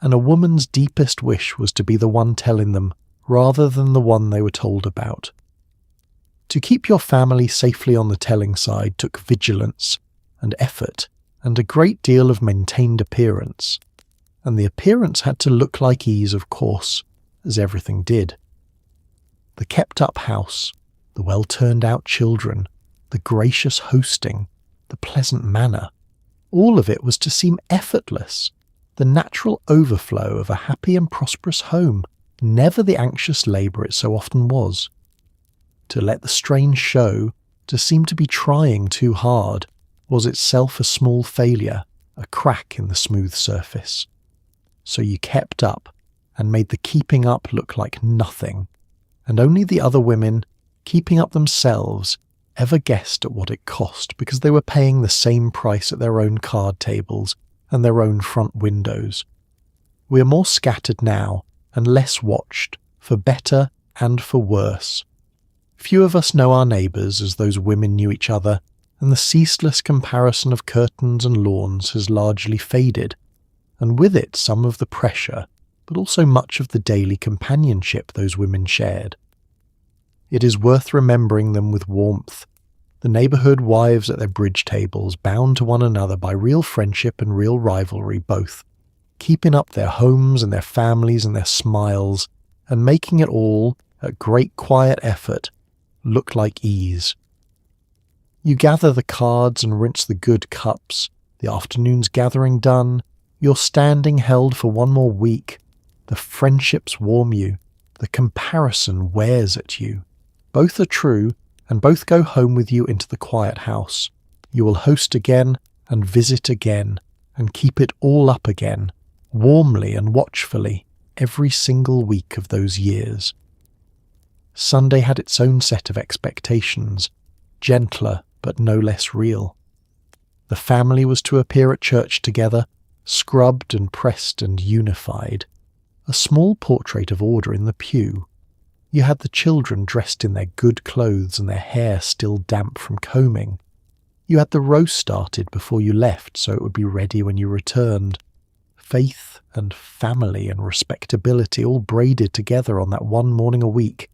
and a woman's deepest wish was to be the one telling them rather than the one they were told about. To keep your family safely on the telling side took vigilance and effort and a great deal of maintained appearance, and the appearance had to look like ease, of course, as everything did. The kept-up house, the well-turned-out children, the gracious hosting, the pleasant manner, all of it was to seem effortless, the natural overflow of a happy and prosperous home, never the anxious labour it so often was. To let the strain show, to seem to be trying too hard, was itself a small failure, a crack in the smooth surface. So you kept up, and made the keeping up look like nothing, and only the other women, keeping up themselves, ever guessed at what it cost because they were paying the same price at their own card tables and their own front windows. We are more scattered now and less watched, for better and for worse. Few of us know our neighbours as those women knew each other, and the ceaseless comparison of curtains and lawns has largely faded, and with it some of the pressure, but also much of the daily companionship those women shared. It is worth remembering them with warmth, the neighbourhood wives at their bridge tables bound to one another by real friendship and real rivalry both, keeping up their homes and their families and their smiles, and making it all, at great quiet effort, look like ease. You gather the cards and rinse the good cups, the afternoon's gathering done, your standing held for one more week, the friendships warm you, the comparison wears at you. Both are true, and both go home with you into the quiet house. You will host again, and visit again, and keep it all up again, warmly and watchfully, every single week of those years. Sunday had its own set of expectations, gentler but no less real. The family was to appear at church together, scrubbed and pressed and unified. A small portrait of order in the pew. You had the children dressed in their good clothes and their hair still damp from combing. You had the roast started before you left so it would be ready when you returned. Faith and family and respectability all braided together on that one morning a week,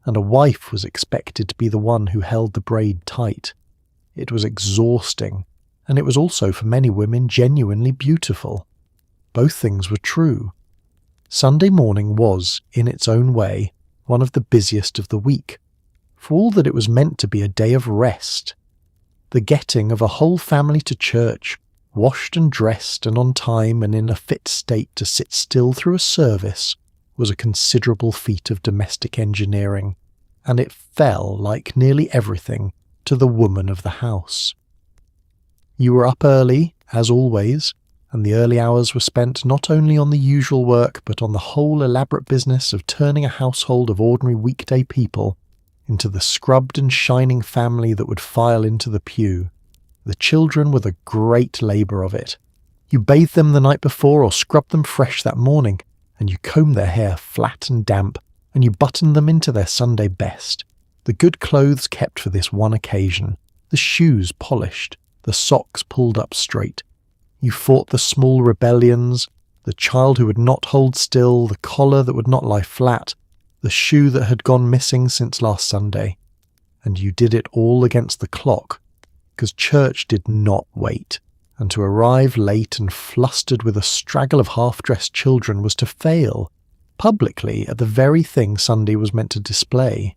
and a wife was expected to be the one who held the braid tight. It was exhausting, and it was also for many women genuinely beautiful. Both things were true. Sunday morning was, in its own way, one of the busiest of the week, for all that it was meant to be a day of rest. The getting of a whole family to church, washed and dressed and on time and in a fit state to sit still through a service, was a considerable feat of domestic engineering, and it fell, like nearly everything, to the woman of the house. You were up early, as always, and the early hours were spent not only on the usual work but on the whole elaborate business of turning a household of ordinary weekday people into the scrubbed and shining family that would file into the pew. The children were the great labour of it. You bathed them the night before or scrubbed them fresh that morning, and you combed their hair flat and damp, and you buttoned them into their Sunday best, the good clothes kept for this one occasion, the shoes polished, the socks pulled up straight. You fought the small rebellions, the child who would not hold still, the collar that would not lie flat, the shoe that had gone missing since last Sunday. And you did it all against the clock, because church did not wait, and to arrive late and flustered with a straggle of half-dressed children was to fail, publicly, at the very thing Sunday was meant to display.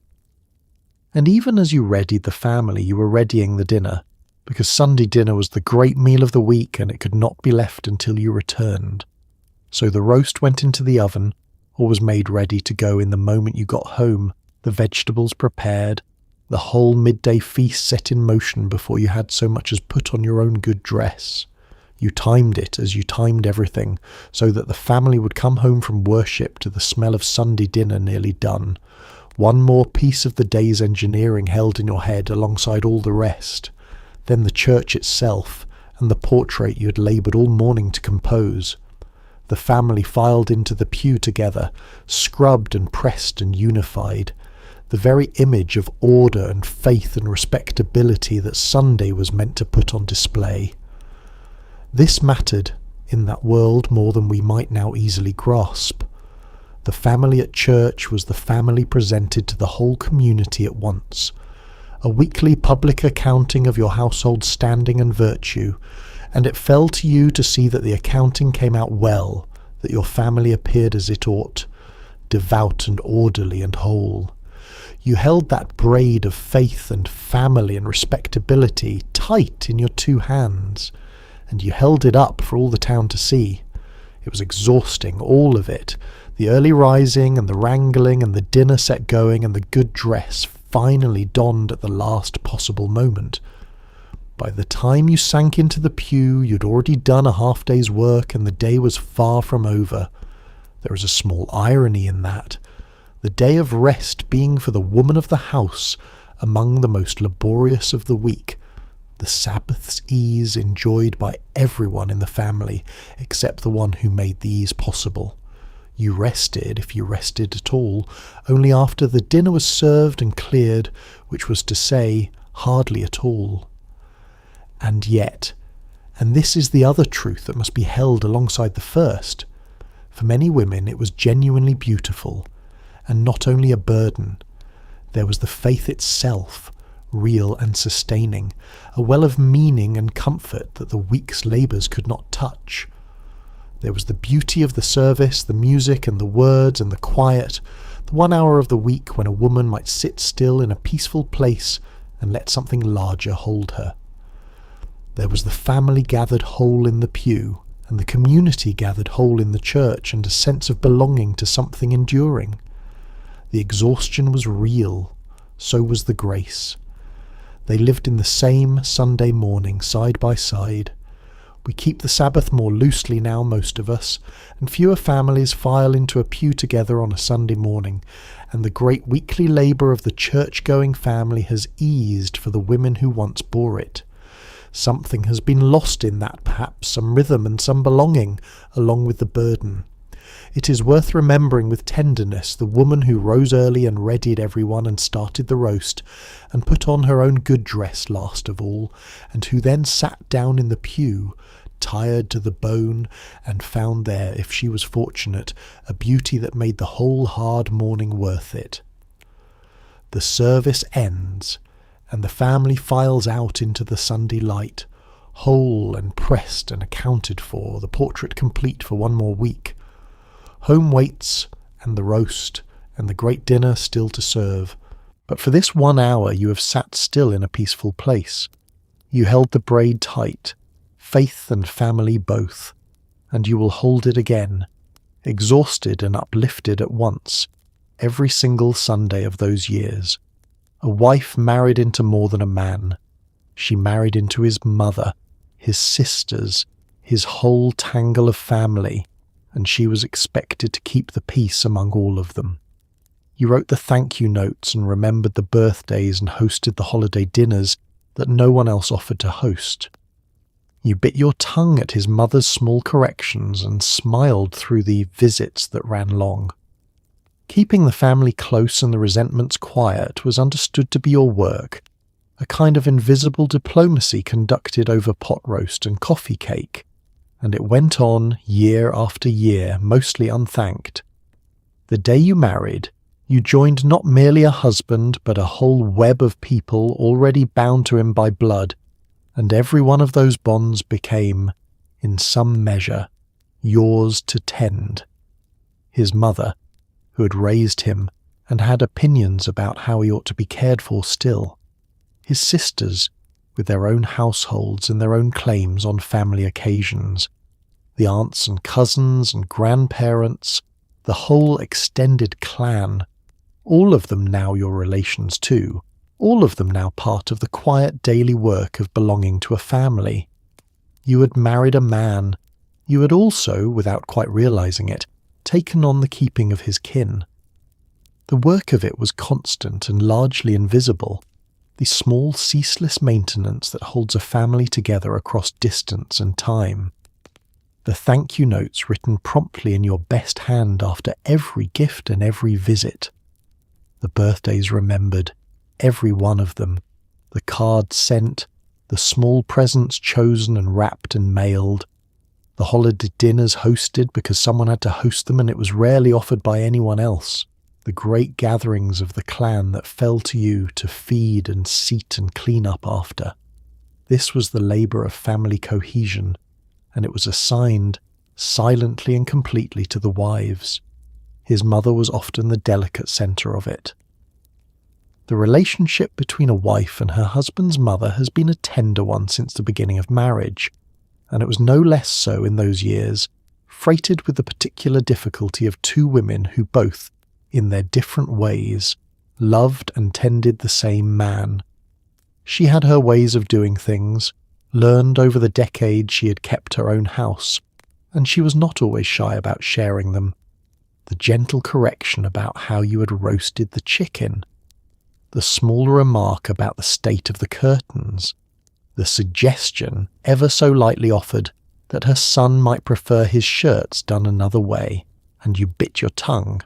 And even as you readied the family, you were readying the dinner, because Sunday dinner was the great meal of the week and it could not be left until you returned. So the roast went into the oven, or was made ready to go in the moment you got home, the vegetables prepared, the whole midday feast set in motion before you had so much as put on your own good dress. You timed it as you timed everything, so that the family would come home from worship to the smell of Sunday dinner nearly done, one more piece of the day's engineering held in your head alongside all the rest, then the church itself and the portrait you had laboured all morning to compose. The family filed into the pew together, scrubbed and pressed and unified, the very image of order and faith and respectability that Sunday was meant to put on display. This mattered in that world more than we might now easily grasp. The family at church was the family presented to the whole community at once, a weekly public accounting of your household standing and virtue, and it fell to you to see that the accounting came out well, that your family appeared as it ought, devout and orderly and whole. You held that braid of faith and family and respectability tight in your two hands, and you held it up for all the town to see. It was exhausting, all of it, the early rising and the wrangling and the dinner set going and the good dress finally donned at the last possible moment. By the time you sank into the pew, you'd already done a half-day's work and the day was far from over. There is a small irony in that. The day of rest being for the woman of the house among the most laborious of the week, the Sabbath's ease enjoyed by everyone in the family except the one who made the ease possible. You rested, if you rested at all, only after the dinner was served and cleared, which was to say, hardly at all. And yet, and this is the other truth that must be held alongside the first, for many women it was genuinely beautiful, and not only a burden. There was the faith itself, real and sustaining, a well of meaning and comfort that the week's labours could not touch. There was the beauty of the service, the music and the words and the quiet, the 1 hour of the week when a woman might sit still in a peaceful place and let something larger hold her. There was the family gathered whole in the pew, and the community gathered whole in the church, and a sense of belonging to something enduring. The exhaustion was real, so was the grace. They lived in the same Sunday morning, side by side. We keep the Sabbath more loosely now, most of us, and fewer families file into a pew together on a Sunday morning, and the great weekly labour of the church-going family has eased for the women who once bore it. Something has been lost in that, perhaps, some rhythm and some belonging, along with the burden. It is worth remembering with tenderness the woman who rose early and readied everyone and started the roast, and put on her own good dress last of all, and who then sat down in the pew, tired to the bone, and found there, if she was fortunate, a beauty that made the whole hard morning worth it. The service ends, and the family files out into the Sunday light, whole and pressed and accounted for, the portrait complete for one more week. Home waits, and the roast, and the great dinner still to serve. But for this 1 hour you have sat still in a peaceful place. You held the braid tight, faith and family both, and you will hold it again, exhausted and uplifted at once, every single Sunday of those years. A wife married into more than a man. She married into his mother, his sisters, his whole tangle of family, and she was expected to keep the peace among all of them. You wrote the thank you notes and remembered the birthdays and hosted the holiday dinners that no one else offered to host. You bit your tongue at his mother's small corrections and smiled through the visits that ran long. Keeping the family close and the resentments quiet was understood to be your work, a kind of invisible diplomacy conducted over pot roast and coffee cake, and it went on year after year, mostly unthanked. The day you married, you joined not merely a husband, but a whole web of people already bound to him by blood, and every one of those bonds became, in some measure, yours to tend. His mother, who had raised him and had opinions about how he ought to be cared for still. His sisters, with their own households and their own claims on family occasions. The aunts and cousins and grandparents, the whole extended clan, all of them now your relations too, all of them now part of the quiet daily work of belonging to a family. You had married a man. You had also, without quite realizing it, taken on the keeping of his kin. The work of it was constant and largely invisible, the small ceaseless maintenance that holds a family together across distance and time. The thank you notes written promptly in your best hand after every gift and every visit. The birthdays remembered, every one of them, the cards sent, the small presents chosen and wrapped and mailed, the holiday dinners hosted because someone had to host them and it was rarely offered by anyone else, the great gatherings of the clan that fell to you to feed and seat and clean up after. This was the labour of family cohesion, and it was assigned, silently and completely, to the wives. His mother was often the delicate centre of it. The relationship between a wife and her husband's mother has been a tender one since the beginning of marriage, and it was no less so in those years, freighted with the particular difficulty of two women who both, in their different ways, loved and tended the same man. She had her ways of doing things, learned over the decades she had kept her own house, and she was not always shy about sharing them. The gentle correction about how you had roasted the chicken, the small remark about the state of the curtains, the suggestion, ever so lightly offered, that her son might prefer his shirts done another way, and you bit your tongue.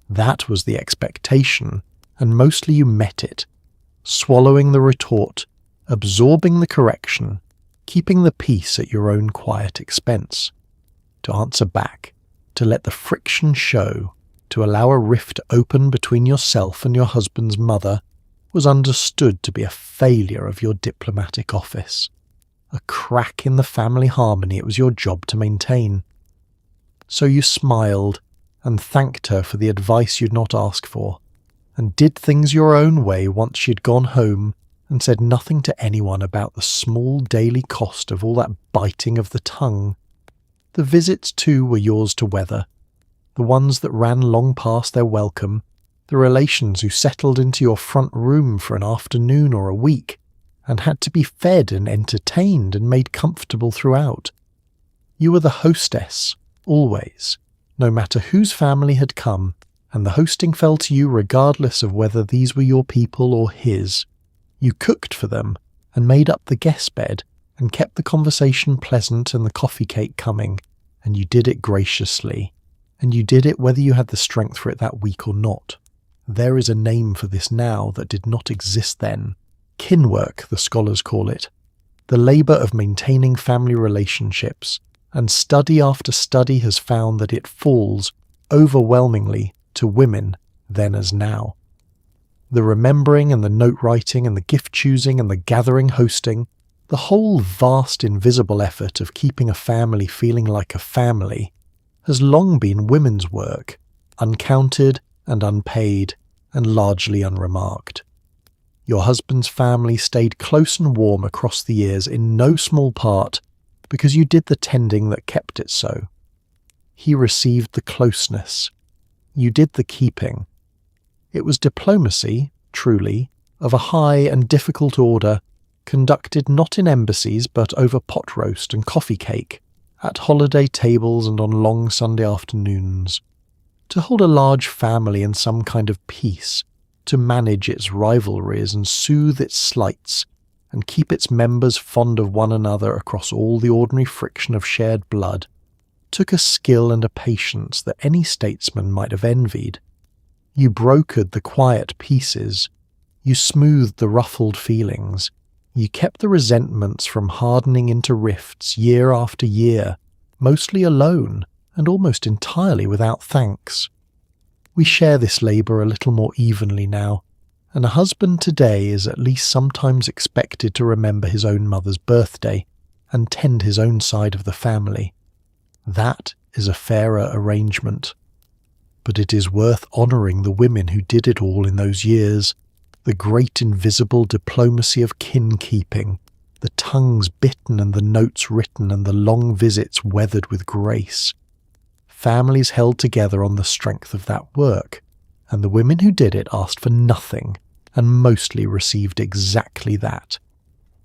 That was the expectation, and mostly you met it, swallowing the retort, absorbing the correction, keeping the peace at your own quiet expense. To answer back, to let the friction show, to allow a rift open between yourself and your husband's mother, was understood to be a failure of your diplomatic office, a crack in the family harmony it was your job to maintain. So you smiled and thanked her for the advice you'd not asked for, and did things your own way once she'd gone home and said nothing to anyone about the small daily cost of all that biting of the tongue. The visits too were yours to weather, the ones that ran long past their welcome, the relations who settled into your front room for an afternoon or a week, and had to be fed and entertained and made comfortable throughout. You were the hostess, always, no matter whose family had come, and the hosting fell to you regardless of whether these were your people or his. You cooked for them, and made up the guest bed, and kept the conversation pleasant and the coffee cake coming, and you did it graciously, and you did it whether you had the strength for it that week or not. There is a name for this now that did not exist then. Kinwork, the scholars call it. The labour of maintaining family relationships, and study after study has found that it falls, overwhelmingly, to women, then as now. The remembering and the note-writing and the gift-choosing and the gathering hosting, the whole vast invisible effort of keeping a family feeling like a family, has long been women's work, uncounted and unpaid and largely unremarked. Your husband's family stayed close and warm across the years in no small part because you did the tending that kept it so. He received the closeness. You did the keeping. It was diplomacy, truly, of a high and difficult order, conducted not in embassies but over pot roast and coffee cake, at holiday tables and on long Sunday afternoons. To hold a large family in some kind of peace, to manage its rivalries and soothe its slights, and keep its members fond of one another across all the ordinary friction of shared blood, took a skill and a patience that any statesman might have envied. You brokered the quiet pieces, you smoothed the ruffled feelings, you kept the resentments from hardening into rifts year after year, mostly alone and almost entirely without thanks. We share this labour a little more evenly now, and a husband today is at least sometimes expected to remember his own mother's birthday and tend his own side of the family. That is a fairer arrangement. But it is worth honouring the women who did it all in those years, the great invisible diplomacy of kin-keeping, the tongues bitten and the notes written and the long visits weathered with grace. Families held together on the strength of that work, and the women who did it asked for nothing and mostly received exactly that.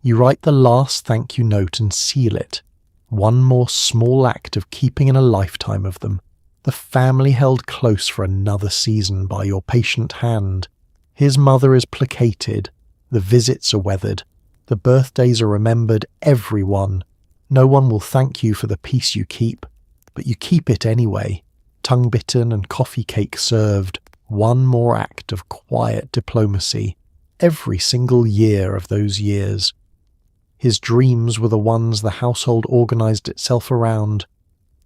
You write the last thank you note and seal it, one more small act of keeping in a lifetime of them, the family held close for another season by your patient hand. His mother is placated, the visits are weathered, the birthdays are remembered, every one. No one will thank you for the peace you keep, but you keep it anyway, tongue-bitten and coffee cake served, one more act of quiet diplomacy, every single year of those years. His dreams were the ones the household organised itself around.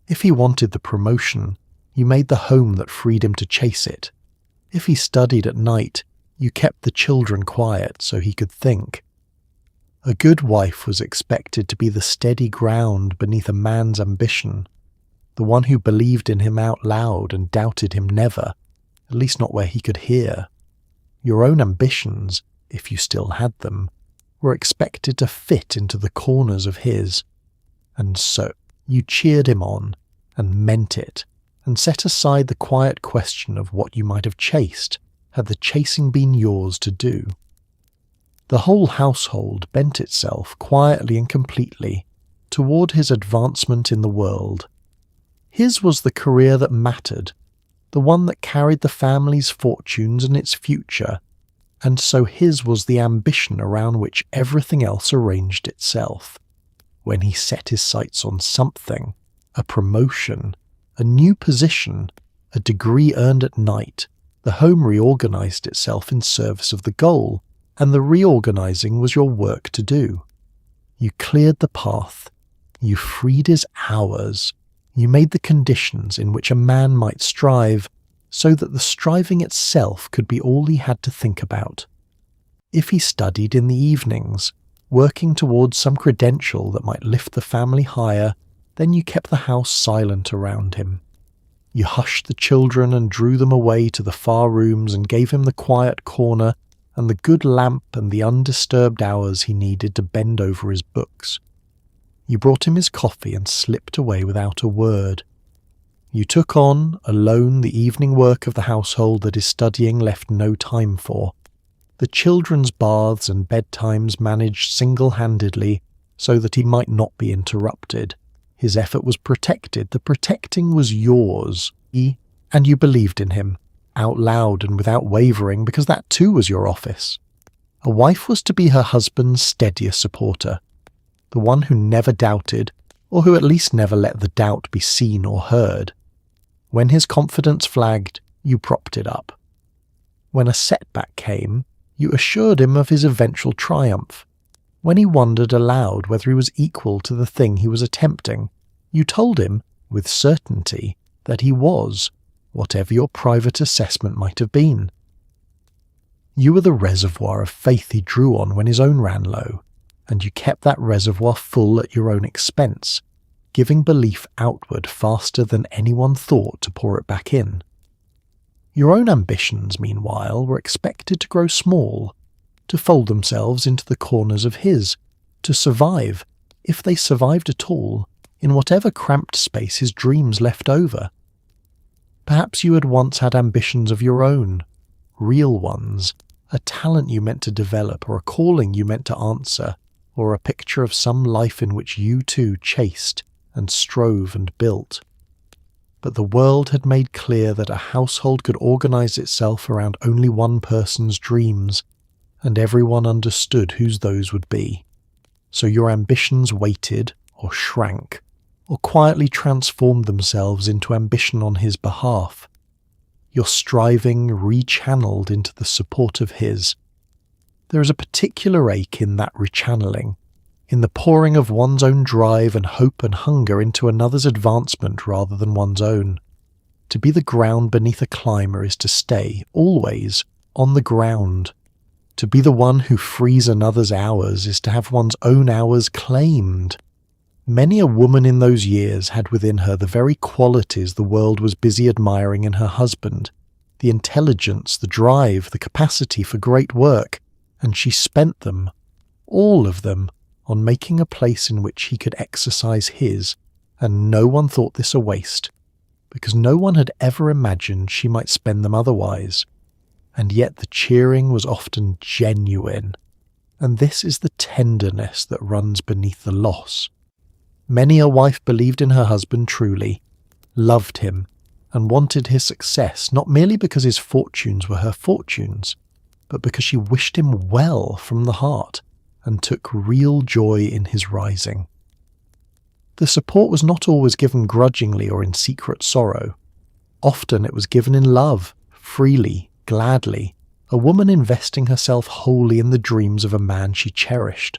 If he wanted the promotion, you made the home that freed him to chase it. If he studied at night, you kept the children quiet so he could think. A good wife was expected to be the steady ground beneath a man's ambition, the one who believed in him out loud and doubted him never, at least not where he could hear. Your own ambitions, if you still had them, were expected to fit into the corners of his, and so you cheered him on, and meant it, and set aside the quiet question of what you might have chased had the chasing been yours to do. The whole household bent itself quietly and completely toward his advancement in the world. His was the career that mattered, the one that carried the family's fortunes and its future, and so his was the ambition around which everything else arranged itself. When he set his sights on something, a promotion, a new position, a degree earned at night, the home reorganized itself in service of the goal, and the reorganizing was your work to do. You cleared the path, you freed his hours, you made the conditions in which a man might strive, so that the striving itself could be all he had to think about. If he studied in the evenings, working towards some credential that might lift the family higher, then you kept the house silent around him. You hushed the children and drew them away to the far rooms and gave him the quiet corner and the good lamp and the undisturbed hours he needed to bend over his books. You brought him his coffee and slipped away without a word. You took on, alone, the evening work of the household that his studying left no time for. The children's baths and bedtimes managed single-handedly so that he might not be interrupted. His effort was protected. The protecting was yours. And you believed in him, out loud and without wavering, because that too was your office. A wife was to be her husband's steadier supporter, the one who never doubted, or who at least never let the doubt be seen or heard. When his confidence flagged, you propped it up. When a setback came, you assured him of his eventual triumph. When he wondered aloud whether he was equal to the thing he was attempting, you told him, with certainty, that he was, whatever your private assessment might have been. You were the reservoir of faith he drew on when his own ran low, and you kept that reservoir full at your own expense, giving belief outward faster than anyone thought to pour it back in. Your own ambitions, meanwhile, were expected to grow small, to fold themselves into the corners of his, to survive, if they survived at all, in whatever cramped space his dreams left over. Perhaps you had once had ambitions of your own, real ones, a talent you meant to develop, or a calling you meant to answer, or a picture of some life in which you too chased and strove and built. But the world had made clear that a household could organize itself around only one person's dreams, and everyone understood whose those would be. So your ambitions waited, or shrank, or quietly transformed themselves into ambition on his behalf. Your striving rechanneled into the support of his. There is a particular ache in that rechanneling, in the pouring of one's own drive and hope and hunger into another's advancement rather than one's own. To be the ground beneath a climber is to stay, always, on the ground. To be the one who frees another's hours is to have one's own hours claimed. Many a woman in those years had within her the very qualities the world was busy admiring in her husband, the intelligence, the drive, the capacity for great work, and she spent them, all of them, on making a place in which he could exercise his, and no one thought this a waste, because no one had ever imagined she might spend them otherwise. And yet the cheering was often genuine, and this is the tenderness that runs beneath the loss. Many a wife believed in her husband truly, loved him, and wanted his success, not merely because his fortunes were her fortunes, but because she wished him well from the heart, and took real joy in his rising. The support was not always given grudgingly or in secret sorrow. Often it was given in love, freely, gladly, a woman investing herself wholly in the dreams of a man she cherished,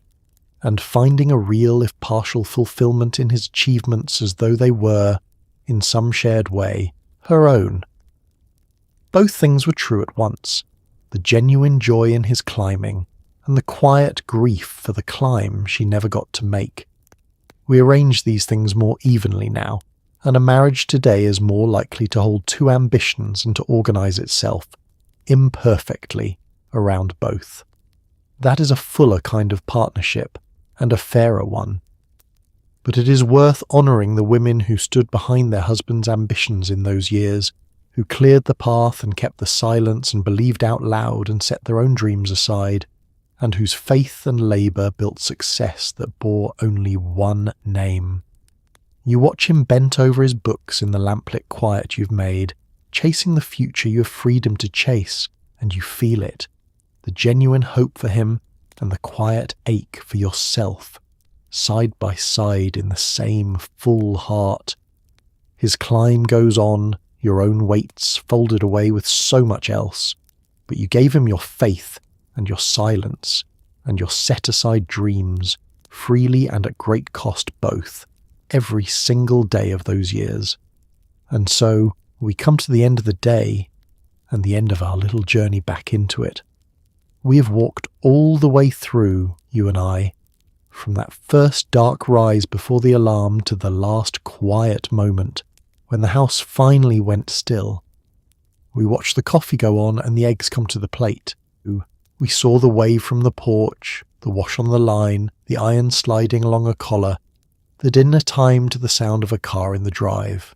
and finding a real if partial fulfillment in his achievements as though they were, in some shared way, her own. Both things were true at once, the genuine joy in his climbing, and the quiet grief for the climb she never got to make. We arrange these things more evenly now, and a marriage today is more likely to hold two ambitions and to organize itself, imperfectly, around both. That is a fuller kind of partnership, and a fairer one. But it is worth honouring the women who stood behind their husbands' ambitions in those years, who cleared the path and kept the silence and believed out loud and set their own dreams aside, and whose faith and labour built success that bore only one name. You watch him bent over his books in the lamplit quiet you've made, chasing the future you have freedom to chase, and you feel it. the genuine hope for him and the quiet ache for yourself, side by side in the same full heart. His climb goes on, your own weights folded away with so much else, but you gave him your faith and your silence and your set-aside dreams, freely and at great cost both, every single day of those years. And so we come to the end of the day and the end of our little journey back into it. We have walked all the way through, you and I, from that first dark rise before the alarm to the last quiet moment when the house finally went still. We watched the coffee go on and the eggs come to the plate. We saw the wave from the porch, the wash on the line, the iron sliding along a collar, the dinner time to the sound of a car in the drive.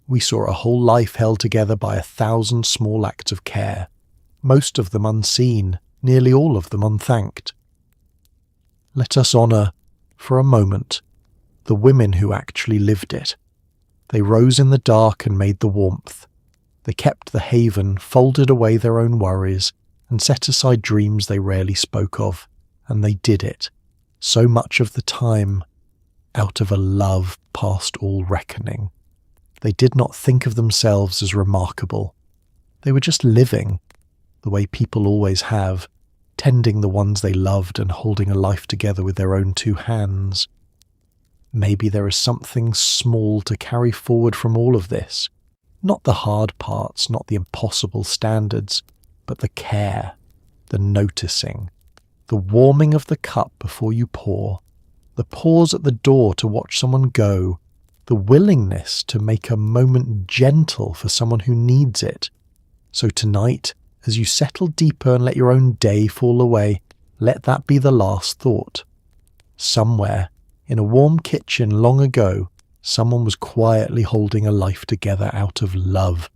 We saw a whole life held together by 1,000 small acts of care, most of them unseen, nearly all of them unthanked. Let us honour, for a moment, the women who actually lived it. They rose in the dark and made the warmth. They kept the haven, folded away their own worries, and set aside dreams they rarely spoke of, and they did it, so much of the time, out of a love past all reckoning. They did not think of themselves as remarkable. They were just living, the way people always have, tending the ones they loved and holding a life together with their own two hands. Maybe there is something small to carry forward from all of this. Not the hard parts, not the impossible standards, but the care, the noticing, the warming of the cup before you pour, the pause at the door to watch someone go, the willingness to make a moment gentle for someone who needs it. So tonight, as you settle deeper and let your own day fall away, let that be the last thought. Somewhere, in a warm kitchen long ago, someone was quietly holding a life together out of love.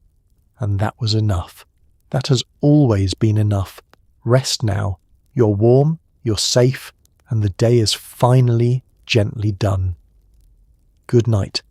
And that was enough. That has always been enough. Rest now. You're warm, you're safe, and the day is finally gently done. Good night.